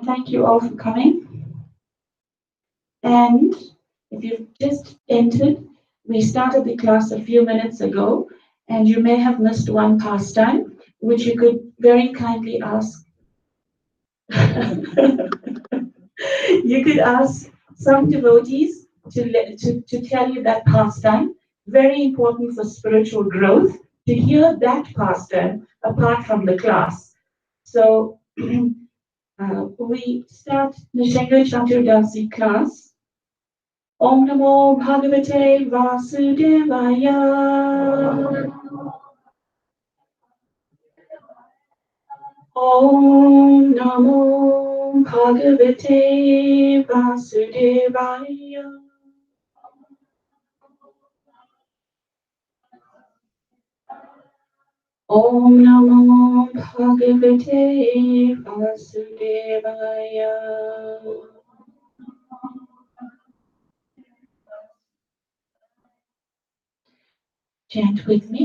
thank you all for coming. And if you've just entered, we started the class a few minutes ago, and you may have missed one pastime, which you could very kindly ask. You could ask some devotees to tell you that pastime, very important for spiritual growth, to hear that pastime apart from the class. So we start Nrsimha Chaturdasi class. Om Namo Bhagavate Vasudevaya. Om Namo Bhagavate Vasudevaya. Om Namo Bhagavate Vasudevaya. Chant with me.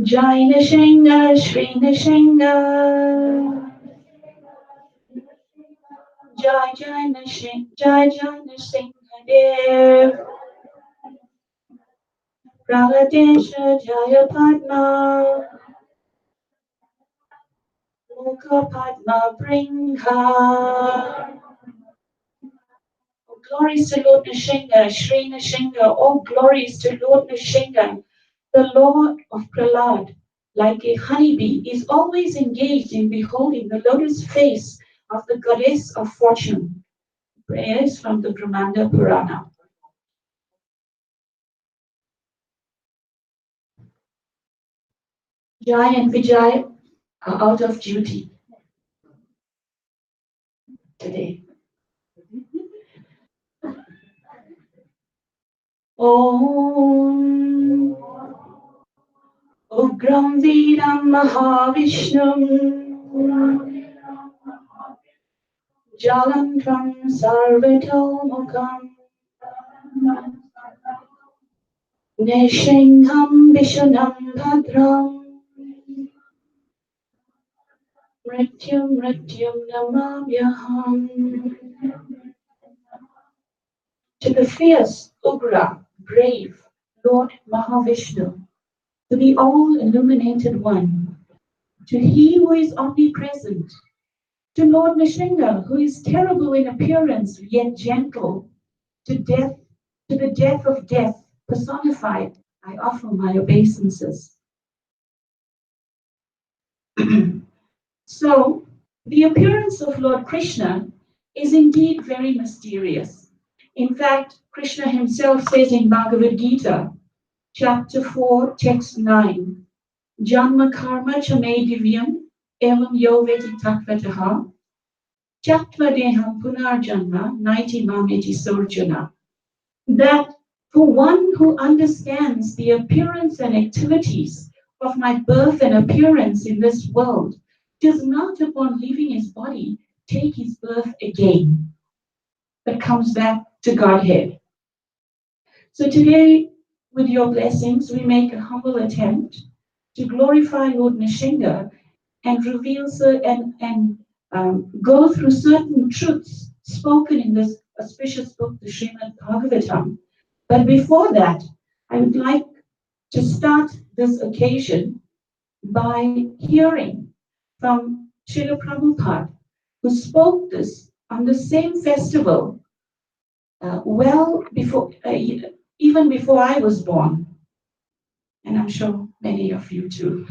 Jai Nrsimha, Shri Nrsimha. Jai Jai Nrsimha, Jai Jai Nrsimhadev. Pragadesha Jaya Padma. Mukha Padma Bringa. Oh, glories to Lord Nrsimha, Shri Nrsimha. Oh, glories to Lord Nrsimha. The Lord of Prahlad, like a honeybee, is always engaged in beholding the lotus face of the goddess of fortune. Prayers from the Brahmanda Purana. Jai and Vijay are out of duty today. Om Ugram Vidam Mahavishnum Jalantram Sarvatomukam Nishingham Vishanam Bhadram Mrityum Mrityum Namamyaham. To the fierce, Ugra, brave Lord Mahavishnu, to the all-illuminated one, to he who is omnipresent, to Lord Nrsimha, who is terrible in appearance yet gentle, to death, to the death of death personified, I offer my obeisances. So, the appearance of Lord Krishna is indeed very mysterious. In fact, Krishna himself says in Bhagavad Gita, chapter 4, text 9, Janma karma chame divyam evam yo veti tatvataha Chattva deham punar janma naiti mameti surjana. That for one who understands the appearance and activities of my birth and appearance in this world, does not upon leaving his body take his birth again, but comes back to Godhead. So today, with your blessings, we make a humble attempt to glorify Lord Nrsimha and reveal and go through certain truths spoken in this auspicious book, the Srimad Bhagavatam. But before that, I would like to start this occasion by hearing from Srila Prabhupada, who spoke this on the same festival well before, even before I was born. And I'm sure many of you too.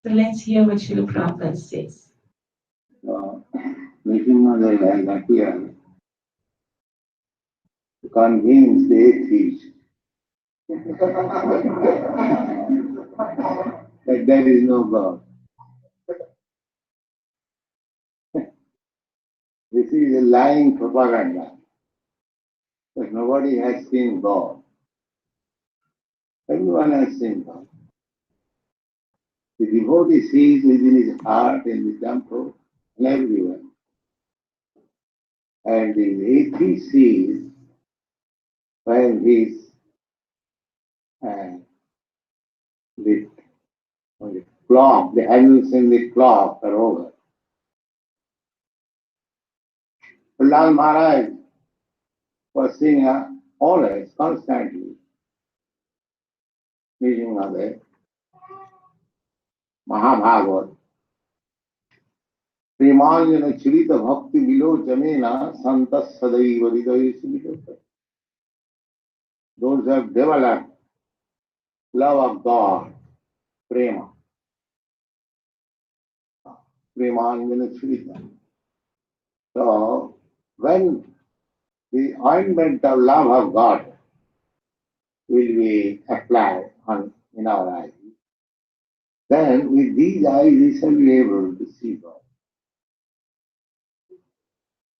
So let's hear what Srila Prabhupada says. Nrsimhadeva has appeared to convince the atheist that there is no God. This is a lying propaganda, that nobody has seen God. Everyone has seen God. The devotee sees within his heart, in the temple, and everywhere. And the atheist sees when he is with clock, the handles in the clock are over. Prahlad Maharaj was seeing always, constantly, Nrsimhadeva, Mahabhagavad, Premanjana Chirita Bhakti Vilochanena Santas Sadaiva Hridaya Sumita. Those who have developed love of God, prema, Premanjana Chirita. So, when the ointment of love of God will be applied in our eyes, then with these eyes we shall be able to see God.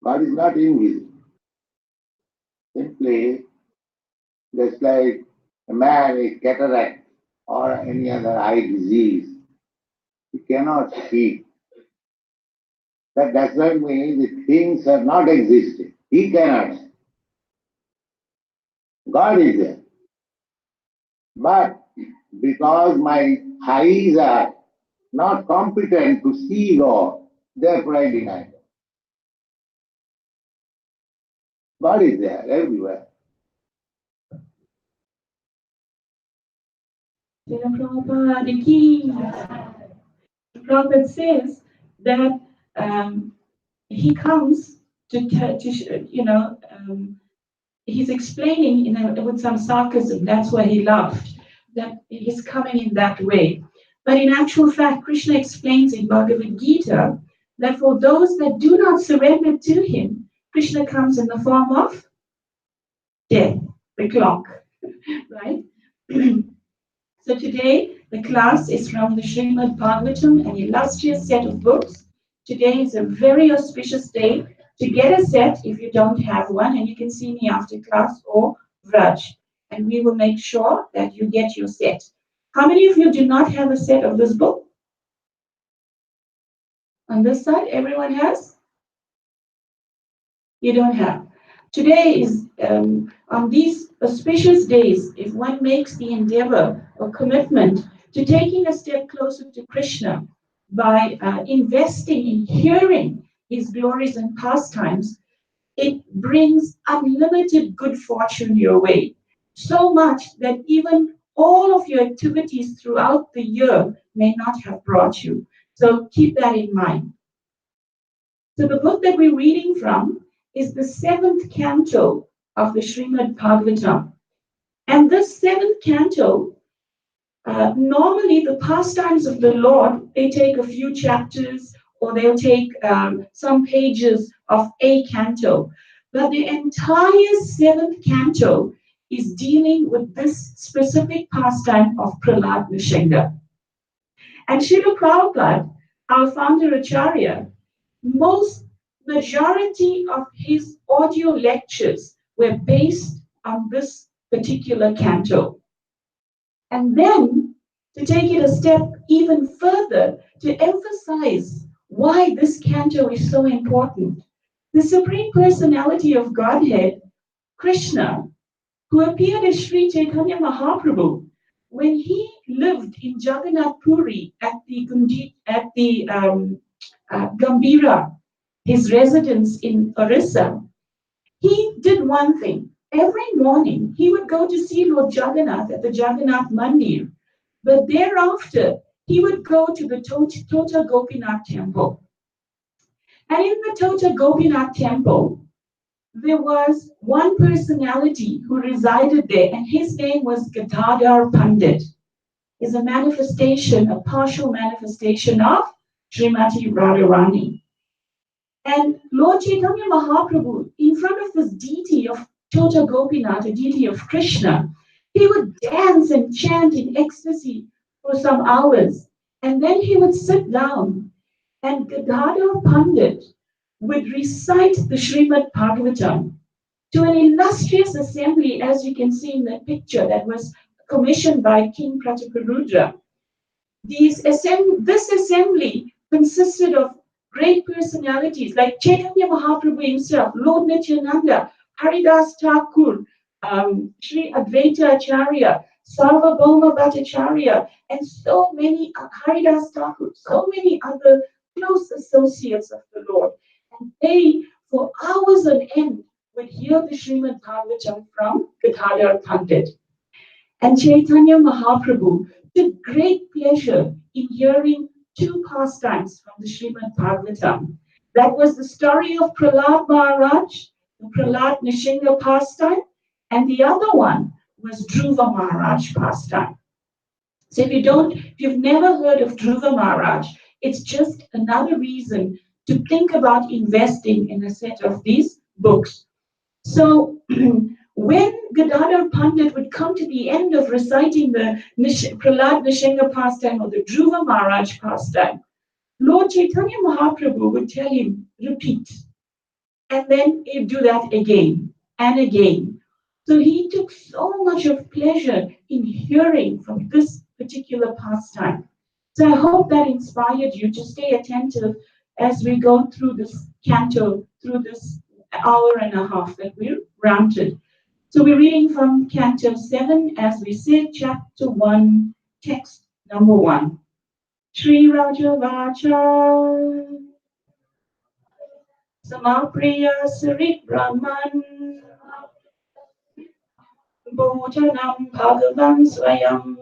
God is not invisible. Simply, just like a man with cataract or any other eye disease, he cannot see. That does not mean the things are not existing. He cannot see. God is there. But because my eyes are not competent to see God, therefore I deny God. God is there everywhere. Prabhupada says that he comes he's explaining with some sarcasm. That's why he laughed, that he's coming in that way. But in actual fact, Krishna explains in Bhagavad Gita that for those that do not surrender to him, Krishna comes in the form of death, the clock, right? So today, the class is from the Srimad Bhagavatam, an illustrious set of books. Today is a very auspicious day to get a set if you don't have one, and you can see me after class or Vraj, and we will make sure that you get your set. How many of you do not have a set of this book? On this side, everyone has? You don't have. Today is, on these auspicious days, if one makes the endeavor or commitment to taking a step closer to Krishna by investing in hearing his glories and pastimes, it brings unlimited good fortune your way. So much that even all of your activities throughout the year may not have brought you. So keep that in mind. So the book that we're reading from is the 7th canto of the Srimad Bhagavatam. And this 7th canto, normally the pastimes of the Lord, they take a few chapters or they'll take some pages of a canto. But the entire 7th canto is dealing with this specific pastime of Prahlad Nrsimha. And Srila Prabhupada, our founder Acharya, majority of his audio lectures were based on this particular canto. And then to take it a step even further, to emphasize why this canto is so important, the Supreme Personality of Godhead, Krishna, who appeared as Sri Chaitanya Mahaprabhu, when he lived in Jagannath Puri at the Gambira, his residence in Orissa, he did one thing. Every morning, he would go to see Lord Jagannath at the Jagannath Mandir, but thereafter, he would go to the Tota Gopinath temple. And in the Tota Gopinath temple, there was one personality who resided there, and his name was Gadadhar Pandit. Is a manifestation, a partial manifestation of Srimati Radharani. And Lord Chaitanya Mahaprabhu, in front of this deity of Tota Gopinath, a deity of Krishna, he would dance and chant in ecstasy for some hours. And then he would sit down, and Gadadhar Pandit would recite the Srimad Bhagavatam to an illustrious assembly, as you can see in the picture that was commissioned by King Prataparudra. This assembly consisted of great personalities like Chaitanya Mahaprabhu himself, Lord Nityananda, Haridas Thakur, Sri Advaita Acharya, Sarvabhauma Bhattacharya, and so many, Haridas Thakur, so many other close associates of the Lord. And they, for hours on end, would hear the Srimad Bhagavatam from Gadadhar Pandit. And Chaitanya Mahaprabhu took great pleasure in hearing two pastimes from the Srimad Bhagavatam. That was the story of Prahlad Maharaj, the Prahlad Nishinga pastime, and the other one was Dhruva Maharaj pastime. So if you've never heard of Dhruva Maharaj, it's just another reason to think about investing in a set of these books. So when Gadadhar Pandit would come to the end of reciting the Prahlad Nishinga pastime or the Dhruva Maharaj pastime, Lord Chaitanya Mahaprabhu would tell him, repeat. And then he'd do that again and again. So he took so much of pleasure in hearing from this particular pastime. So I hope that inspired you to stay attentive as we go through this canto, through this hour and a half that we're granted. So we're reading from Canto 7, as we said, Chapter 1, text number 1. Sri Rajavacha Samapriya Sarit Brahman Bhojanam Bhagavan Swayam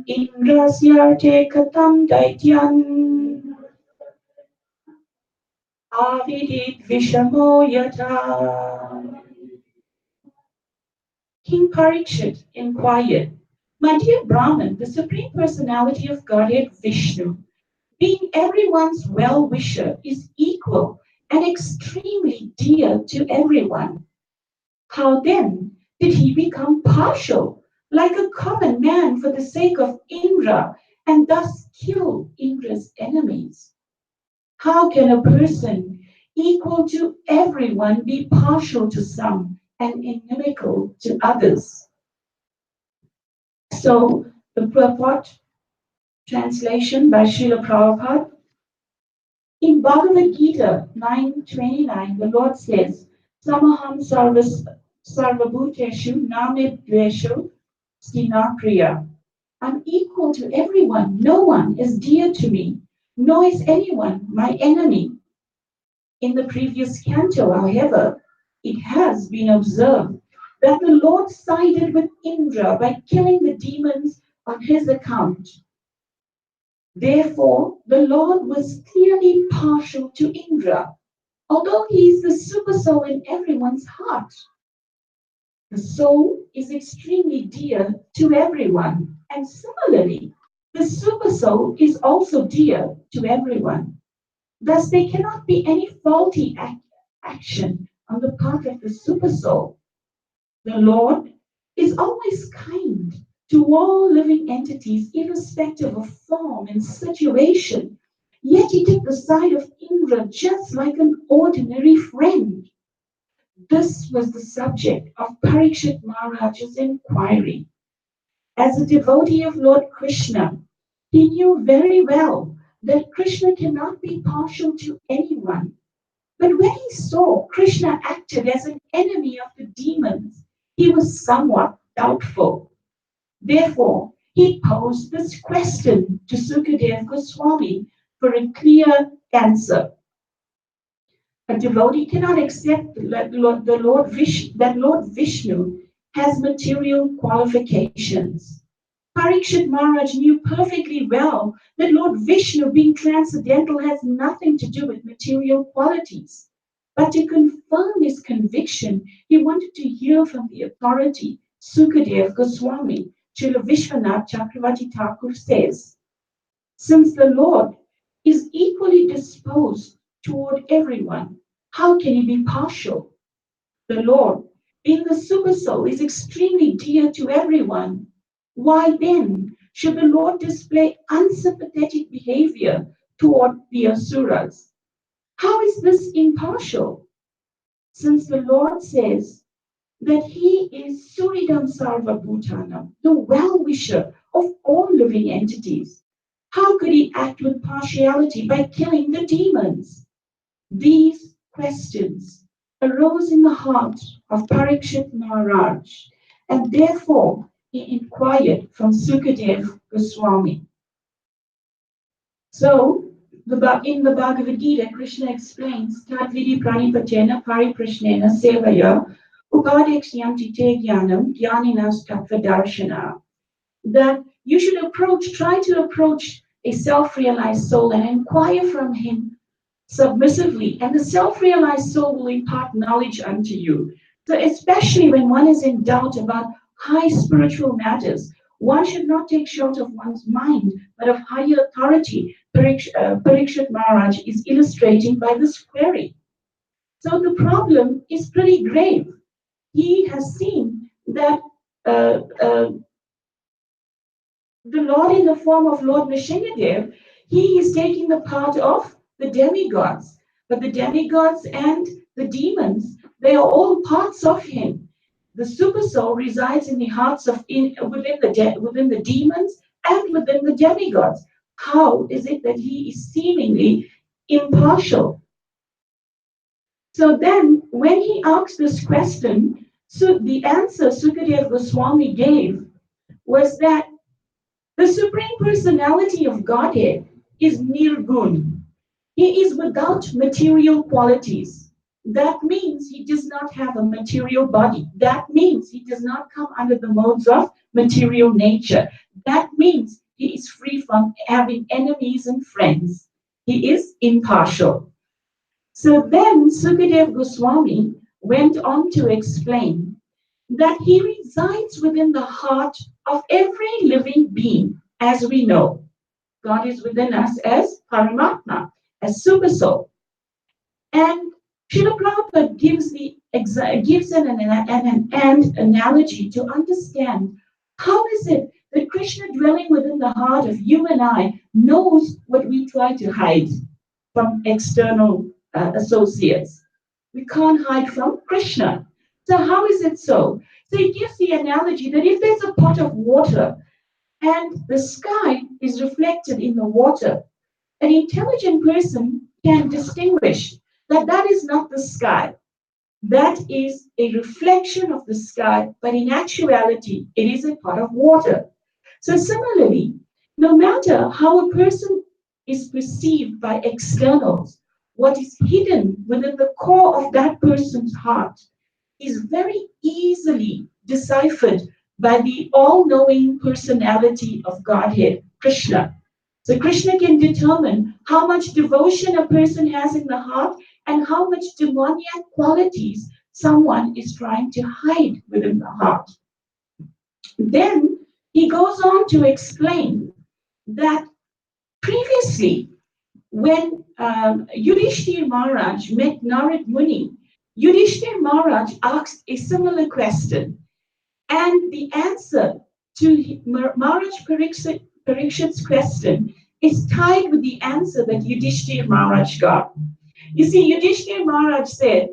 Indrasyarte Katam Daityan Avidit Vishamo Yata. King Parikshit inquired, my dear Brahman, the Supreme Personality of Godhead Vishnu, being everyone's well-wisher, is equal and extremely dear to everyone. How then did he become partial, like a common man, for the sake of Indra, and thus kill Indra's enemies? How can a person equal to everyone be partial to some and inimical to others? So the purport translation by Srila Prabhupada. In Bhagavad Gita 9:29, the Lord says, Samaham sarvabhuteshu name dveshu stinapriya. I'm equal to everyone. No one is dear to me, nor is anyone my enemy. In the previous canto, however, it has been observed that the Lord sided with Indra by killing the demons on his account. Therefore, the Lord was clearly partial to Indra, although he is the supersoul in everyone's heart. The soul is extremely dear to everyone, and similarly, the supersoul is also dear to everyone. Thus, there cannot be any faulty action on the part of the supersoul. The Lord is always kind to all living entities, irrespective of form and situation. Yet he took the side of Indra just like an ordinary friend. This was the subject of Parikshit Maharaj's inquiry. As a devotee of Lord Krishna, he knew very well that Krishna cannot be partial to anyone. But when he saw Krishna acted as an enemy of the demons, he was somewhat doubtful. Therefore, he posed this question to Sukadeva Goswami for a clear answer. A devotee cannot accept that Lord Vishnu has material qualifications. Parikshit Maharaj knew perfectly well that Lord Vishnu, being transcendental, has nothing to do with material qualities. But to confirm his conviction, he wanted to hear from the authority, Sukadeva Goswami. Srila Vishwanath Chakravarti Thakur says, since the Lord is equally disposed toward everyone, how can he be partial? The Lord, being the supersoul, is extremely dear to everyone. Why then should the Lord display unsympathetic behavior toward the asuras? How is this impartial? Since the Lord says that he is Suridam Sarva Bhutanam, the well-wisher of all living entities, how could he act with partiality by killing the demons? These questions arose in the heart of Parikshit Maharaj, and therefore he inquired from Sukadev Goswami. So, in the Bhagavad Gita, Krishna explains, Tadvidi pranipatena pariprashnena sevaya upadekshyanti te jnanam jnaninas tattvadarshana. That you should try to approach a self-realized soul and inquire from him submissively, and the self-realized soul will impart knowledge unto you. So especially when one is in doubt about high spiritual matters, one should not take shelter of one's mind, but of higher authority. Parikshit Maharaj is illustrating by this query. So the problem is pretty grave. He has seen that uh, uh, the Lord in the form of Lord Nrsimhadev, he is taking the part of the demigods. But the demigods and the demons, they are all parts of him. The super soul resides in the hearts of within the demons and within the demigods. How is it that he is seemingly impartial? So then, when he asked this question, so the answer Sukadev Goswami gave was that the Supreme Personality of Godhead is Nirgun. He is without material qualities. That means he does not have a material body. That means he does not come under the modes of material nature. That means he is free from having enemies and friends. He is impartial. So then Sukadev Goswami went on to explain that he resides within the heart of every living being, as we know. God is within us as Paramatma, as Super Soul. And Srila Prabhupada gives an analogy to understand how is it that Krishna dwelling within the heart of you and I knows what we try to hide from external associates. We can't hide from Krishna. So how is it so? So he gives the analogy that if there's a pot of water and the sky is reflected in the water, an intelligent person can distinguish that that is not the sky. That is a reflection of the sky, but in actuality, it is a pot of water. So similarly, no matter how a person is perceived by externals, what is hidden within the core of that person's heart is very easily deciphered by the all-knowing personality of Godhead, Krishna. So Krishna can determine how much devotion a person has in the heart and how much demoniac qualities someone is trying to hide within the heart. Then he goes on to explain that previously, when Yudhishthir Maharaj met Narad Muni, Yudhishthir Maharaj asked a similar question, and the answer to Maharaj Parikshit's question is tied with the answer that Yudhishthir Maharaj got. You see, Yudhishthir Maharaj said,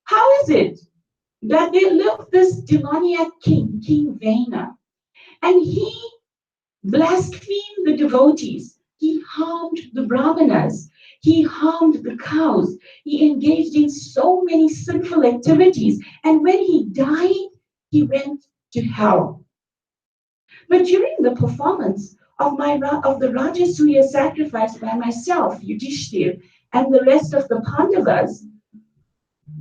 how is it that there lived this demoniac king, King Vena, and he blasphemed the devotees. He harmed the brahmanas. He harmed the cows. He engaged in so many sinful activities. And when he died, he went to hell. But during the performance of the Rajasuya sacrifice by myself, Yudhishthir, and the rest of the Pandavas,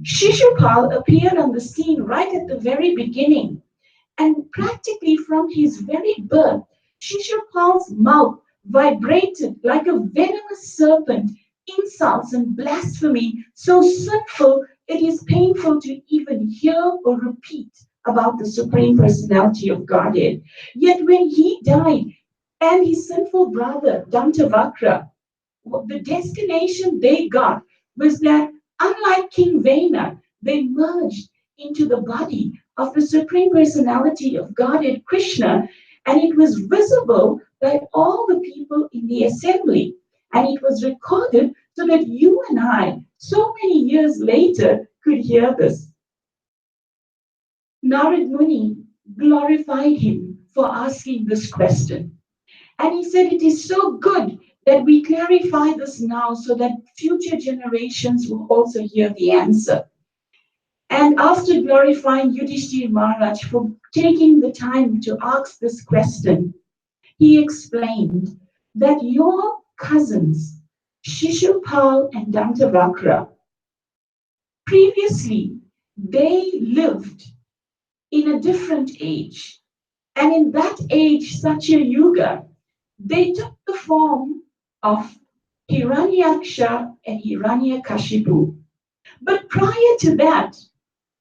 Shishupal appeared on the scene right at the very beginning. And practically from his very birth, Shishupal's mouth vibrated like a venomous serpent, insults and blasphemy so sinful it is painful to even hear or repeat about the Supreme Personality of Godhead. Yet when he died, and his sinful brother, Dantavakra, the destination they got was that, unlike King Vena, they merged into the body of the Supreme Personality of Godhead, Krishna, and it was visible by all the people in the assembly. And it was recorded so that you and I, so many years later, could hear this. Narad Muni glorified him for asking this question. And he said, it is so good that we clarify this now so that future generations will also hear the answer. And after glorifying Yudhishthir Maharaj for taking the time to ask this question, he explained that your cousins, Shishupal and Dantavakra, previously they lived in a different age. And in that age, Satya Yuga, they took the form of Hiranyaksha and Hiranyakashipu. But prior to that,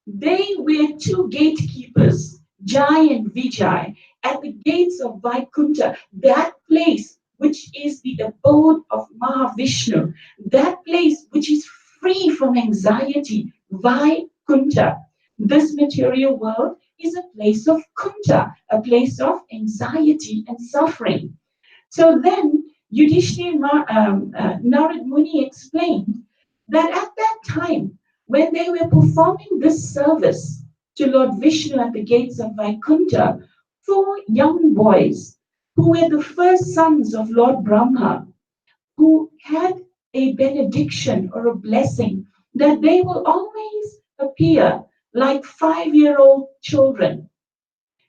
they were two gatekeepers, Jai and Vijay, at the gates of Vaikunta, that place which is the abode of Mahavishnu, that place which is free from anxiety, Vaikunta. This material world is a place of kunta, a place of anxiety and suffering. So then Narad Muni explained that at that time, when they were performing this service to Lord Vishnu at the gates of Vaikunta, four young boys who were the first sons of Lord Brahma, who had a benediction or a blessing that they will always appear like 5-year-old children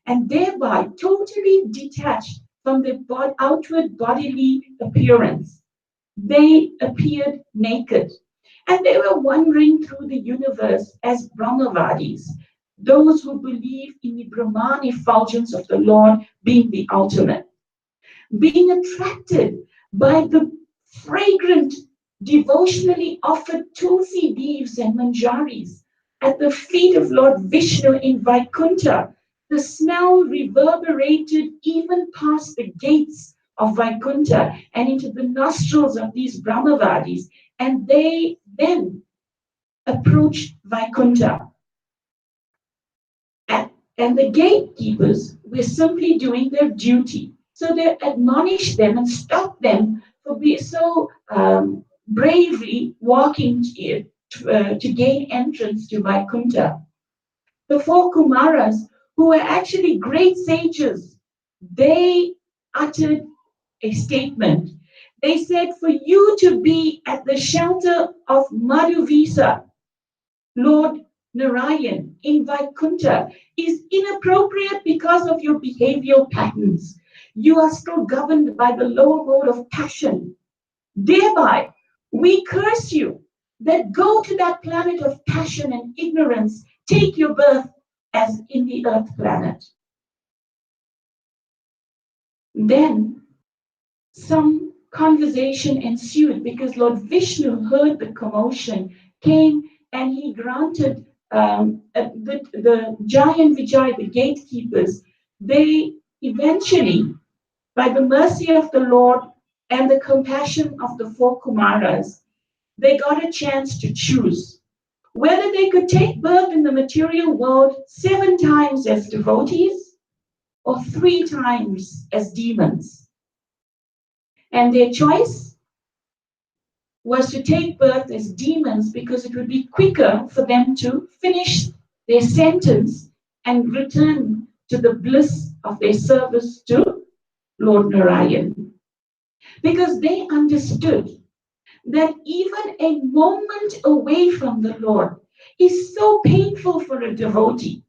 and thereby totally detached from their outward bodily appearance. They appeared naked, and they were wandering through the universe as Brahmavadis, those who believe in the Brahman effulgence of the Lord being the ultimate, being attracted by the fragrant, devotionally offered tulsi leaves and manjaris at the feet of Lord Vishnu in Vaikunta. The smell reverberated even past the gates of Vaikunta and into the nostrils of these Brahmavadis, and they then approached Vaikunta. And the gatekeepers were simply doing their duty. So they admonished them and stopped them for being so bravely walking to gain entrance to Vaikunta. The four Kumaras, who were actually great sages, they uttered a statement. They said, for you to be at the shelter of Madhuvisa, Lord Narayan in Vaikunta, is inappropriate because of your behavioral patterns. You are still governed by the lower mode of passion. Thereby, we curse you that go to that planet of passion and ignorance, take your birth as in the earth planet. Then some conversation ensued because Lord Vishnu heard the commotion, came and he granted the Jai and Vijay, the gatekeepers, they eventually, by the mercy of the Lord and the compassion of the four Kumaras, they got a chance to choose whether they could take birth in the material world 7 times as devotees or 3 times as demons. And their choice was to take birth as demons because it would be quicker for them to finish their sentence and return to the bliss of their service to Lord Narayan. Because they understood that even a moment away from the Lord is so painful for a devotee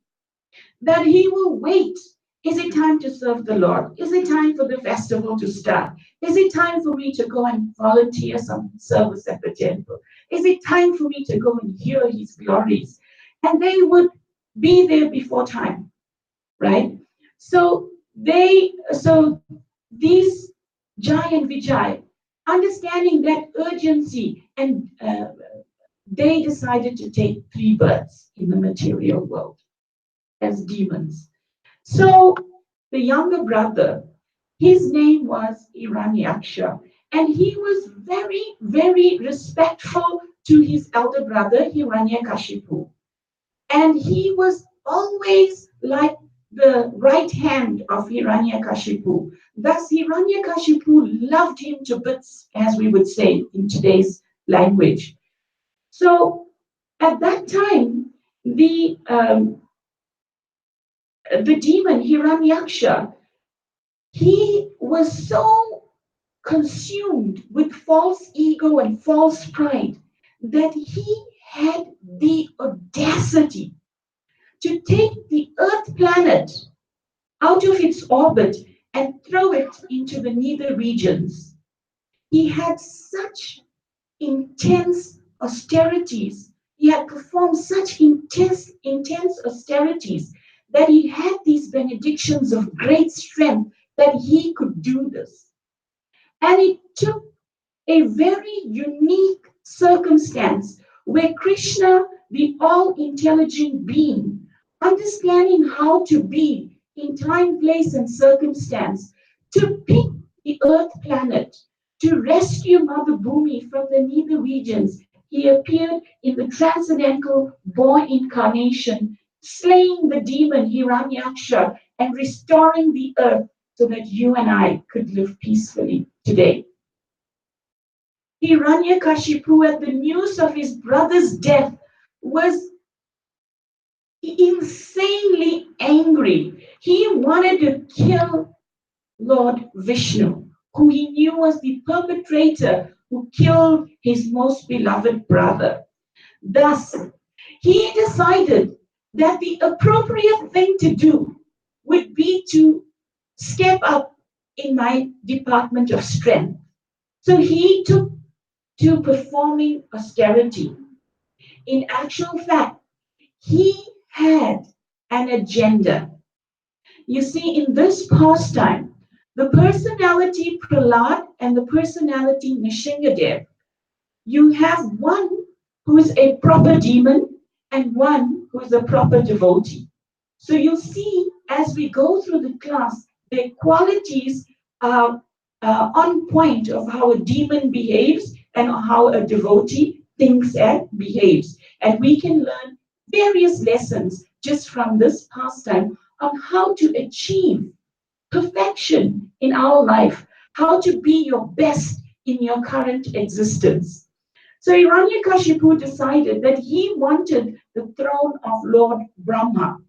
that he will wait. Is it time to serve the Lord? Is it time for the festival to start? Is it time for me to go and volunteer some service at the temple? Is it time for me to go and hear his glories? And they would be there before time, right? So these Jai and Vijay, understanding that urgency, and they decided to take 3 births in the material world as demons. So the younger brother, his name was Hiranyaksha, and he was very, very respectful to his elder brother Hiranyakashipu. And he was always like the right hand of Hiranyakashipu. Thus, Hiranyakashipu loved him to bits, as we would say in today's language. So at that time, the demon Hiranyaksha, he was so consumed with false ego and false pride that he had the audacity to take the Earth planet out of its orbit and throw it into the nether regions. He had such intense austerities. He had performed such intense austerities that he had these benedictions of great strength that he could do this. And it took a very unique circumstance where Krishna, the all-intelligent being, understanding how to be in time, place, and circumstance, to pick the Earth planet, to rescue Mother Bhumi from the nether regions. He appeared in the transcendental boy incarnation, slaying the demon Hiranyaksha and restoring the earth so that you and I could live peacefully today. Hiranyakashipu, at the news of his brother's death, was insanely angry. He wanted to kill Lord Vishnu, who he knew was the perpetrator who killed his most beloved brother. Thus, he decided that the appropriate thing to do would be to step up in my department of strength. So he took to performing austerity. In actual fact, he had an agenda. You see, in this pastime, the personality Prahlad and the personality Nrsimhadeva, you have one who is a proper demon and one who is a proper devotee. So you'll see as we go through the class, their qualities are on point of how a demon behaves and how a devotee thinks and behaves. And we can learn various lessons just from this pastime on how to achieve perfection in our life, how to be your best in your current existence. So Hiranyakashipu decided that he wanted the throne of Lord Brahma.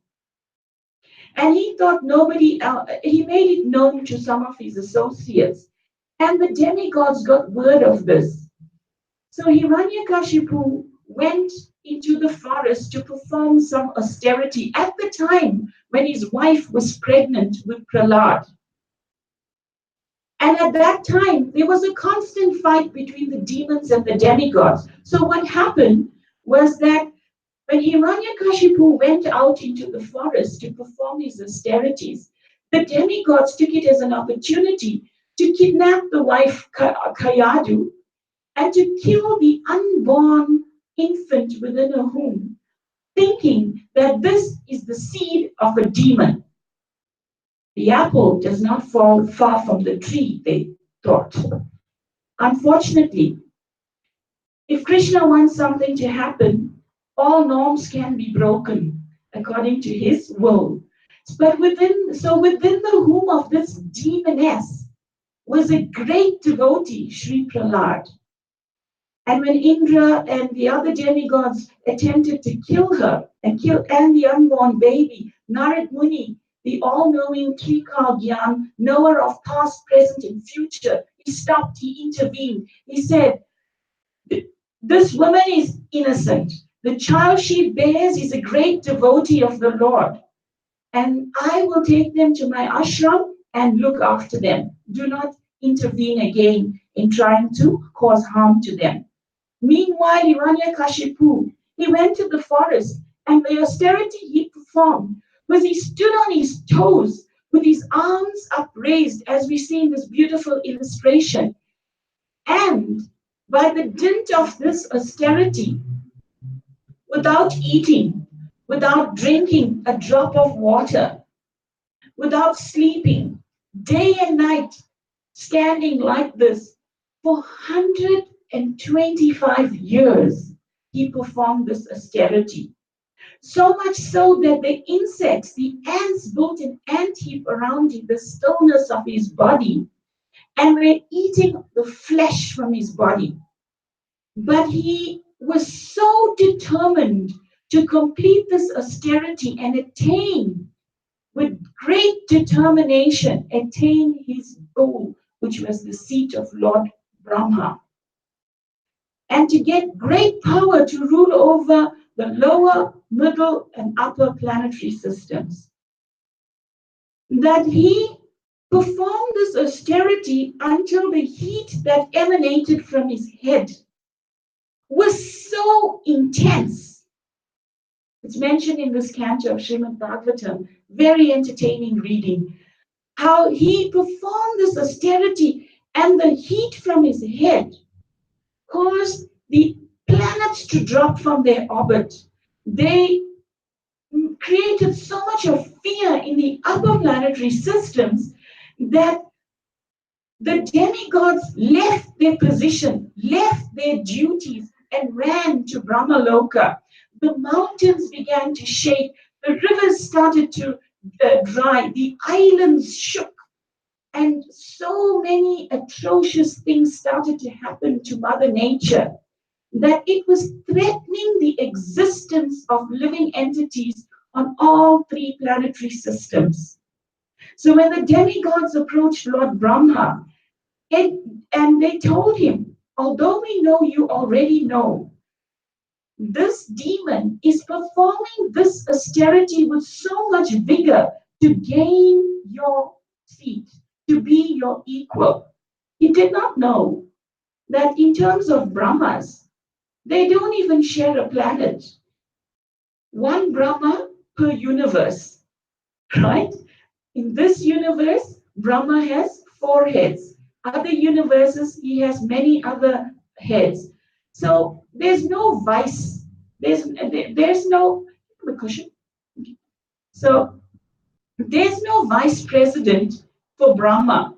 And he thought nobody else, he made it known to some of his associates. And the demigods got word of this. So Hiranyakashipu went into the forest to perform some austerity at the time when his wife was pregnant with Prahlad. And at that time, there was a constant fight between the demons and the demigods. So what happened was that when Hiranyakashipu went out into the forest to perform his austerities, the demigods took it as an opportunity to kidnap the wife Kayadu and to kill the unborn infant within her womb, thinking that this is the seed of a demon. The apple does not fall far from the tree, they thought. Unfortunately, if Krishna wants something to happen, all norms can be broken according to his will. But within the womb of this demoness was a great devotee, Sri Prahlad. And when Indra and the other demigods attempted to kill her and the unborn baby, Narad Muni, the all-knowing Trikal Gyan, knower of past, present, and future, he stopped, he intervened. He said, this woman is innocent. The child she bears is a great devotee of the Lord. And I will take them to my ashram and look after them. Do not intervene again in trying to cause harm to them. Meanwhile, Hiranyakashipu, he went to the forest, and the austerity he performed was he stood on his toes with his arms upraised, as we see in this beautiful illustration. And by the dint of this austerity, without eating, without drinking a drop of water, without sleeping, day and night, standing like this for 125 years, he performed this austerity. So much so that the insects, the ants, built an ant heap around the stillness of his body and were eating the flesh from his body. But he was so determined to complete this austerity and attain, with great determination, attain his goal, which was the seat of Lord Brahma. and to get great power to rule over the lower, middle, and upper planetary systems. That he performed this austerity until the heat that emanated from his head was so intense. It's mentioned in this canto of Srimad Bhagavatam, very entertaining reading, how he performed this austerity and the heat from his head caused the planets to drop from their orbit. They created so much of fear in the upper planetary systems that the demigods left their position, left their duties, and ran to Brahmaloka. The mountains began to shake, the rivers started to dry, the islands shook, and so many atrocious things started to happen to Mother Nature that it was threatening the existence of living entities on all three planetary systems. So when the demigods approached Lord Brahma, and they told him, although we know you already know, this demon is performing this austerity with so much vigor to gain your seat, to be your equal. He did not know that in terms of Brahmas, they don't even share a planet. One Brahma per universe, right? In this universe, Brahma has 4 heads. Other universes, he has many other heads. So there's no vice. There's no cushion. So there's no vice president for Brahma.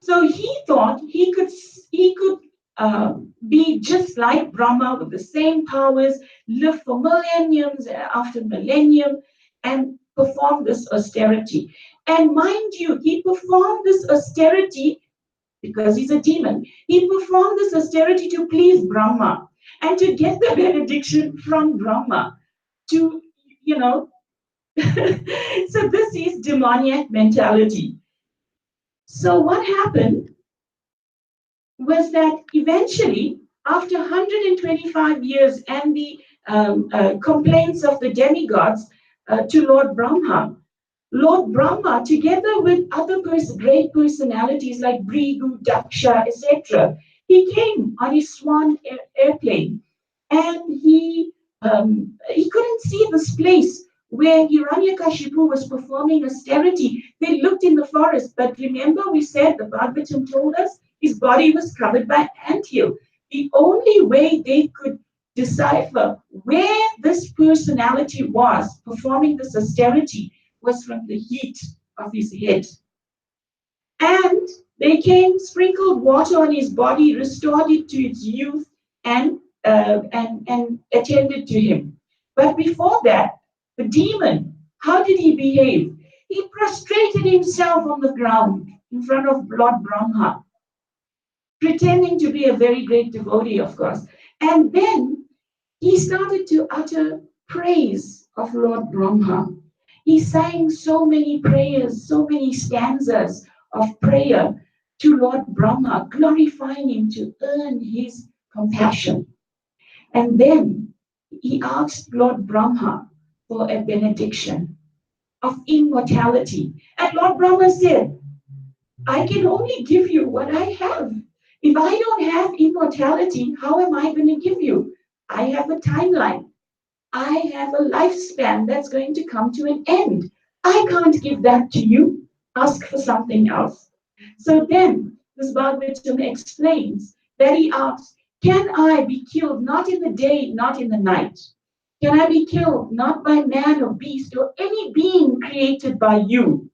So he thought he could be just like Brahma with the same powers, live for millenniums after millennium, and perform this austerity. And mind you, he performed this austerity because he's a demon. He performed this austerity to please Brahma and to get the benediction from Brahma. To, you know, so this is demoniac mentality. So what happened was that eventually, after 125 years and the complaints of the demigods to Lord Brahma, together with other great personalities like Brigu, Daksha, etc., he came on his swan airplane, and he couldn't see this place where Hiranyakashipu was performing austerity. They looked in the forest, but remember we said, the Bhagavatam told us, his body was covered by anthill. The only way they could decipher where this personality was performing this austerity was from the heat of his head. And they came, sprinkled water on his body, restored it to its youth, and attended to him. But before that, the demon, how did he behave? He prostrated himself on the ground in front of Lord Brahma, pretending to be a very great devotee, of course. And then he started to utter praise of Lord Brahma. He sang so many prayers, so many stanzas of prayer to Lord Brahma, glorifying him to earn his compassion. And then he asked Lord Brahma for a benediction of immortality. And Lord Brahma said, I can only give you what I have. If I don't have immortality, how am I going to give you? I have a timeline. I have a lifespan that's going to come to an end. I can't give that to you. Ask for something else. So then, this Bhagavatam explains that he asks, can I be killed not in the day, not in the night? Can I be killed not by man or beast or any being created by you?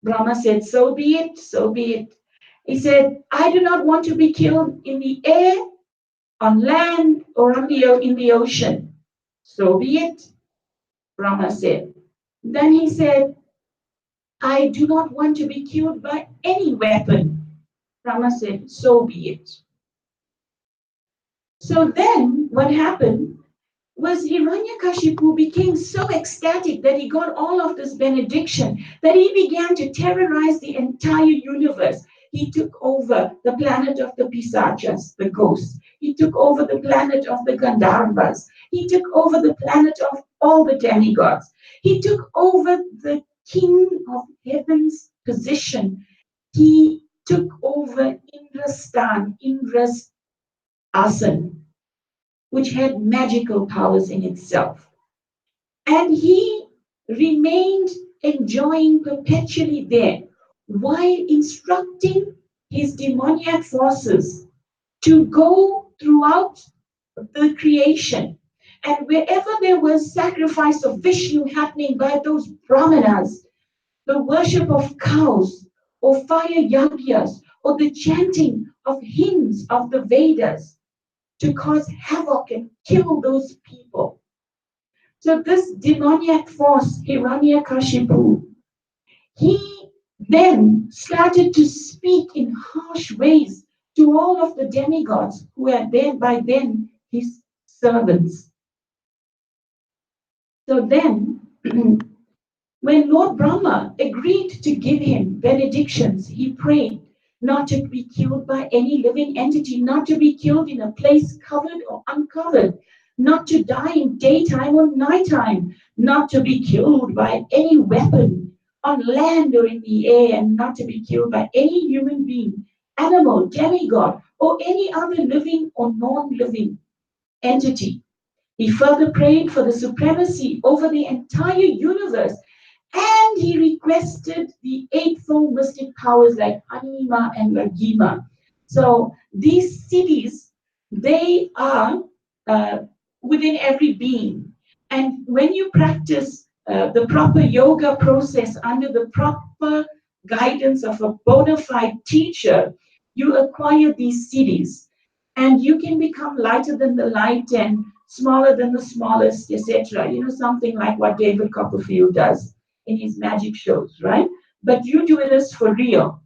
Brahma said, so be it, so be it. He said, I do not want to be killed in the air, on land, or in the ocean. So be it, Brahma said. Then he said, I do not want to be killed by any weapon. Brahma said, so be it. So then what happened was Hiranyakashipu became so ecstatic that he got all of this benediction that he began to terrorize the entire universe. He took over the planet of the Pisachas, the ghosts. He took over the planet of the Gandharvas. He took over the planet of all the demigods. He took over the king of heaven's position. He took over Indra's asan, which had magical powers in itself. And he remained enjoying perpetually there while instructing his demoniac forces to go throughout the creation. And wherever there was sacrifice of Vishnu happening by those brahmanas, the worship of cows or fire yagyas or the chanting of hymns of the Vedas to cause havoc and kill those people. So this demoniac force, Hiranyakashipu, he then started to speak in harsh ways to all of the demigods who were then by then his servants. So then, when Lord Brahma agreed to give him benedictions, he prayed not to be killed by any living entity, not to be killed in a place covered or uncovered, not to die in daytime or nighttime, not to be killed by any weapon on land or in the air, and not to be killed by any human being, animal, demigod, or any other living or non-living entity. He further prayed for the supremacy over the entire universe, and he requested the eightfold mystic powers like Anima and Lagima. So these cities, they are within every being. And when you practice the proper yoga process under the proper guidance of a bona fide teacher, you acquire these cities. And you can become lighter than the light and smaller than the smallest, etc. You know, something like what David Copperfield does in his magic shows, right? But you do this for real.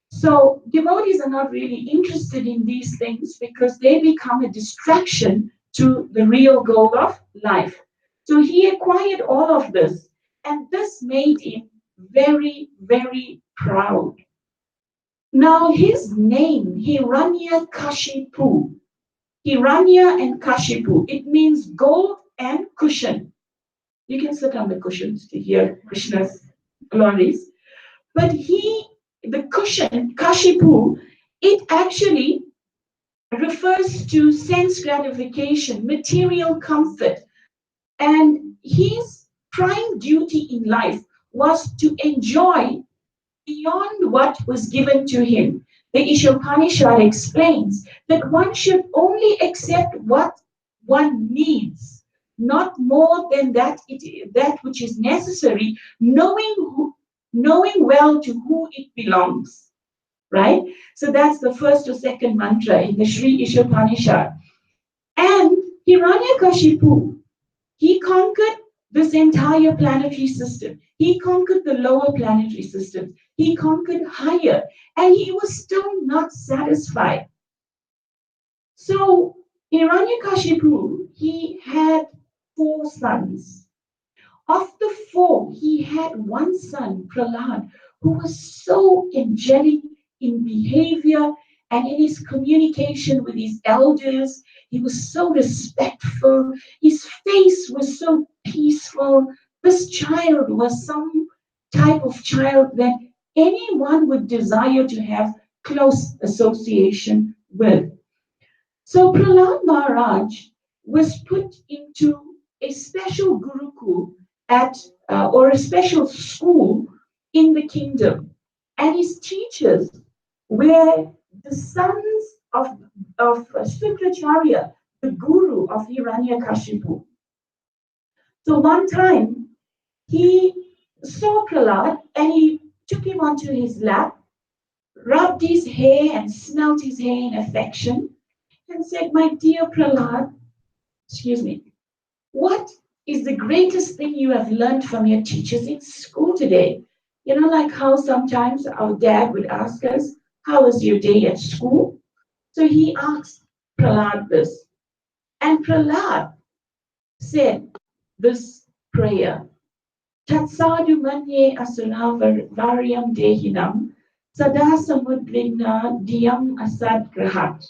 So devotees are not really interested in these things because they become a distraction to the real goal of life. So he acquired all of this, and this made him very, very proud. Now his name, Hiranyakashipu, Hiranya and Kashipu, it means gold and cushion. You can sit on the cushions to hear Krishna's glories. But the cushion, Kashipu, it actually refers to sense gratification, material comfort. And his prime duty in life was to enjoy beyond what was given to him. The Ishopanishad explains that one should only accept what one needs, not more than that which is necessary, knowing well to who it belongs. Right? So that's the first or second mantra in the Sri Ishopanishad. And Hiranyakashipu, he conquered this entire planetary system. He conquered the lower planetary systems. He conquered higher, and he was still not satisfied. So Hiranyakashipu, he had 4 sons. Of the 4, he had one son, Prahlad, who was so angelic in behavior and in his communication with his elders. He was so respectful. His face was so peaceful. This child was some type of child that anyone would desire to have close association with. So Prahlad Maharaj was put into a special gurukul or a special school in the kingdom. And his teachers were the sons of Shukracharya, the guru of Hiranyakashipu. So one time he saw Prahlad and he took him onto his lap, rubbed his hair and smelt his hair in affection, and said, "My dear Prahlad, excuse me, what is the greatest thing you have learned from your teachers in school today?" You know, like how sometimes our dad would ask us, "How was your day at school?" So he asked Prahlad this. And Prahlad said this prayer, Tatsadu manye asuna varyam dehinam, Sada samudrina diyam asad grahat.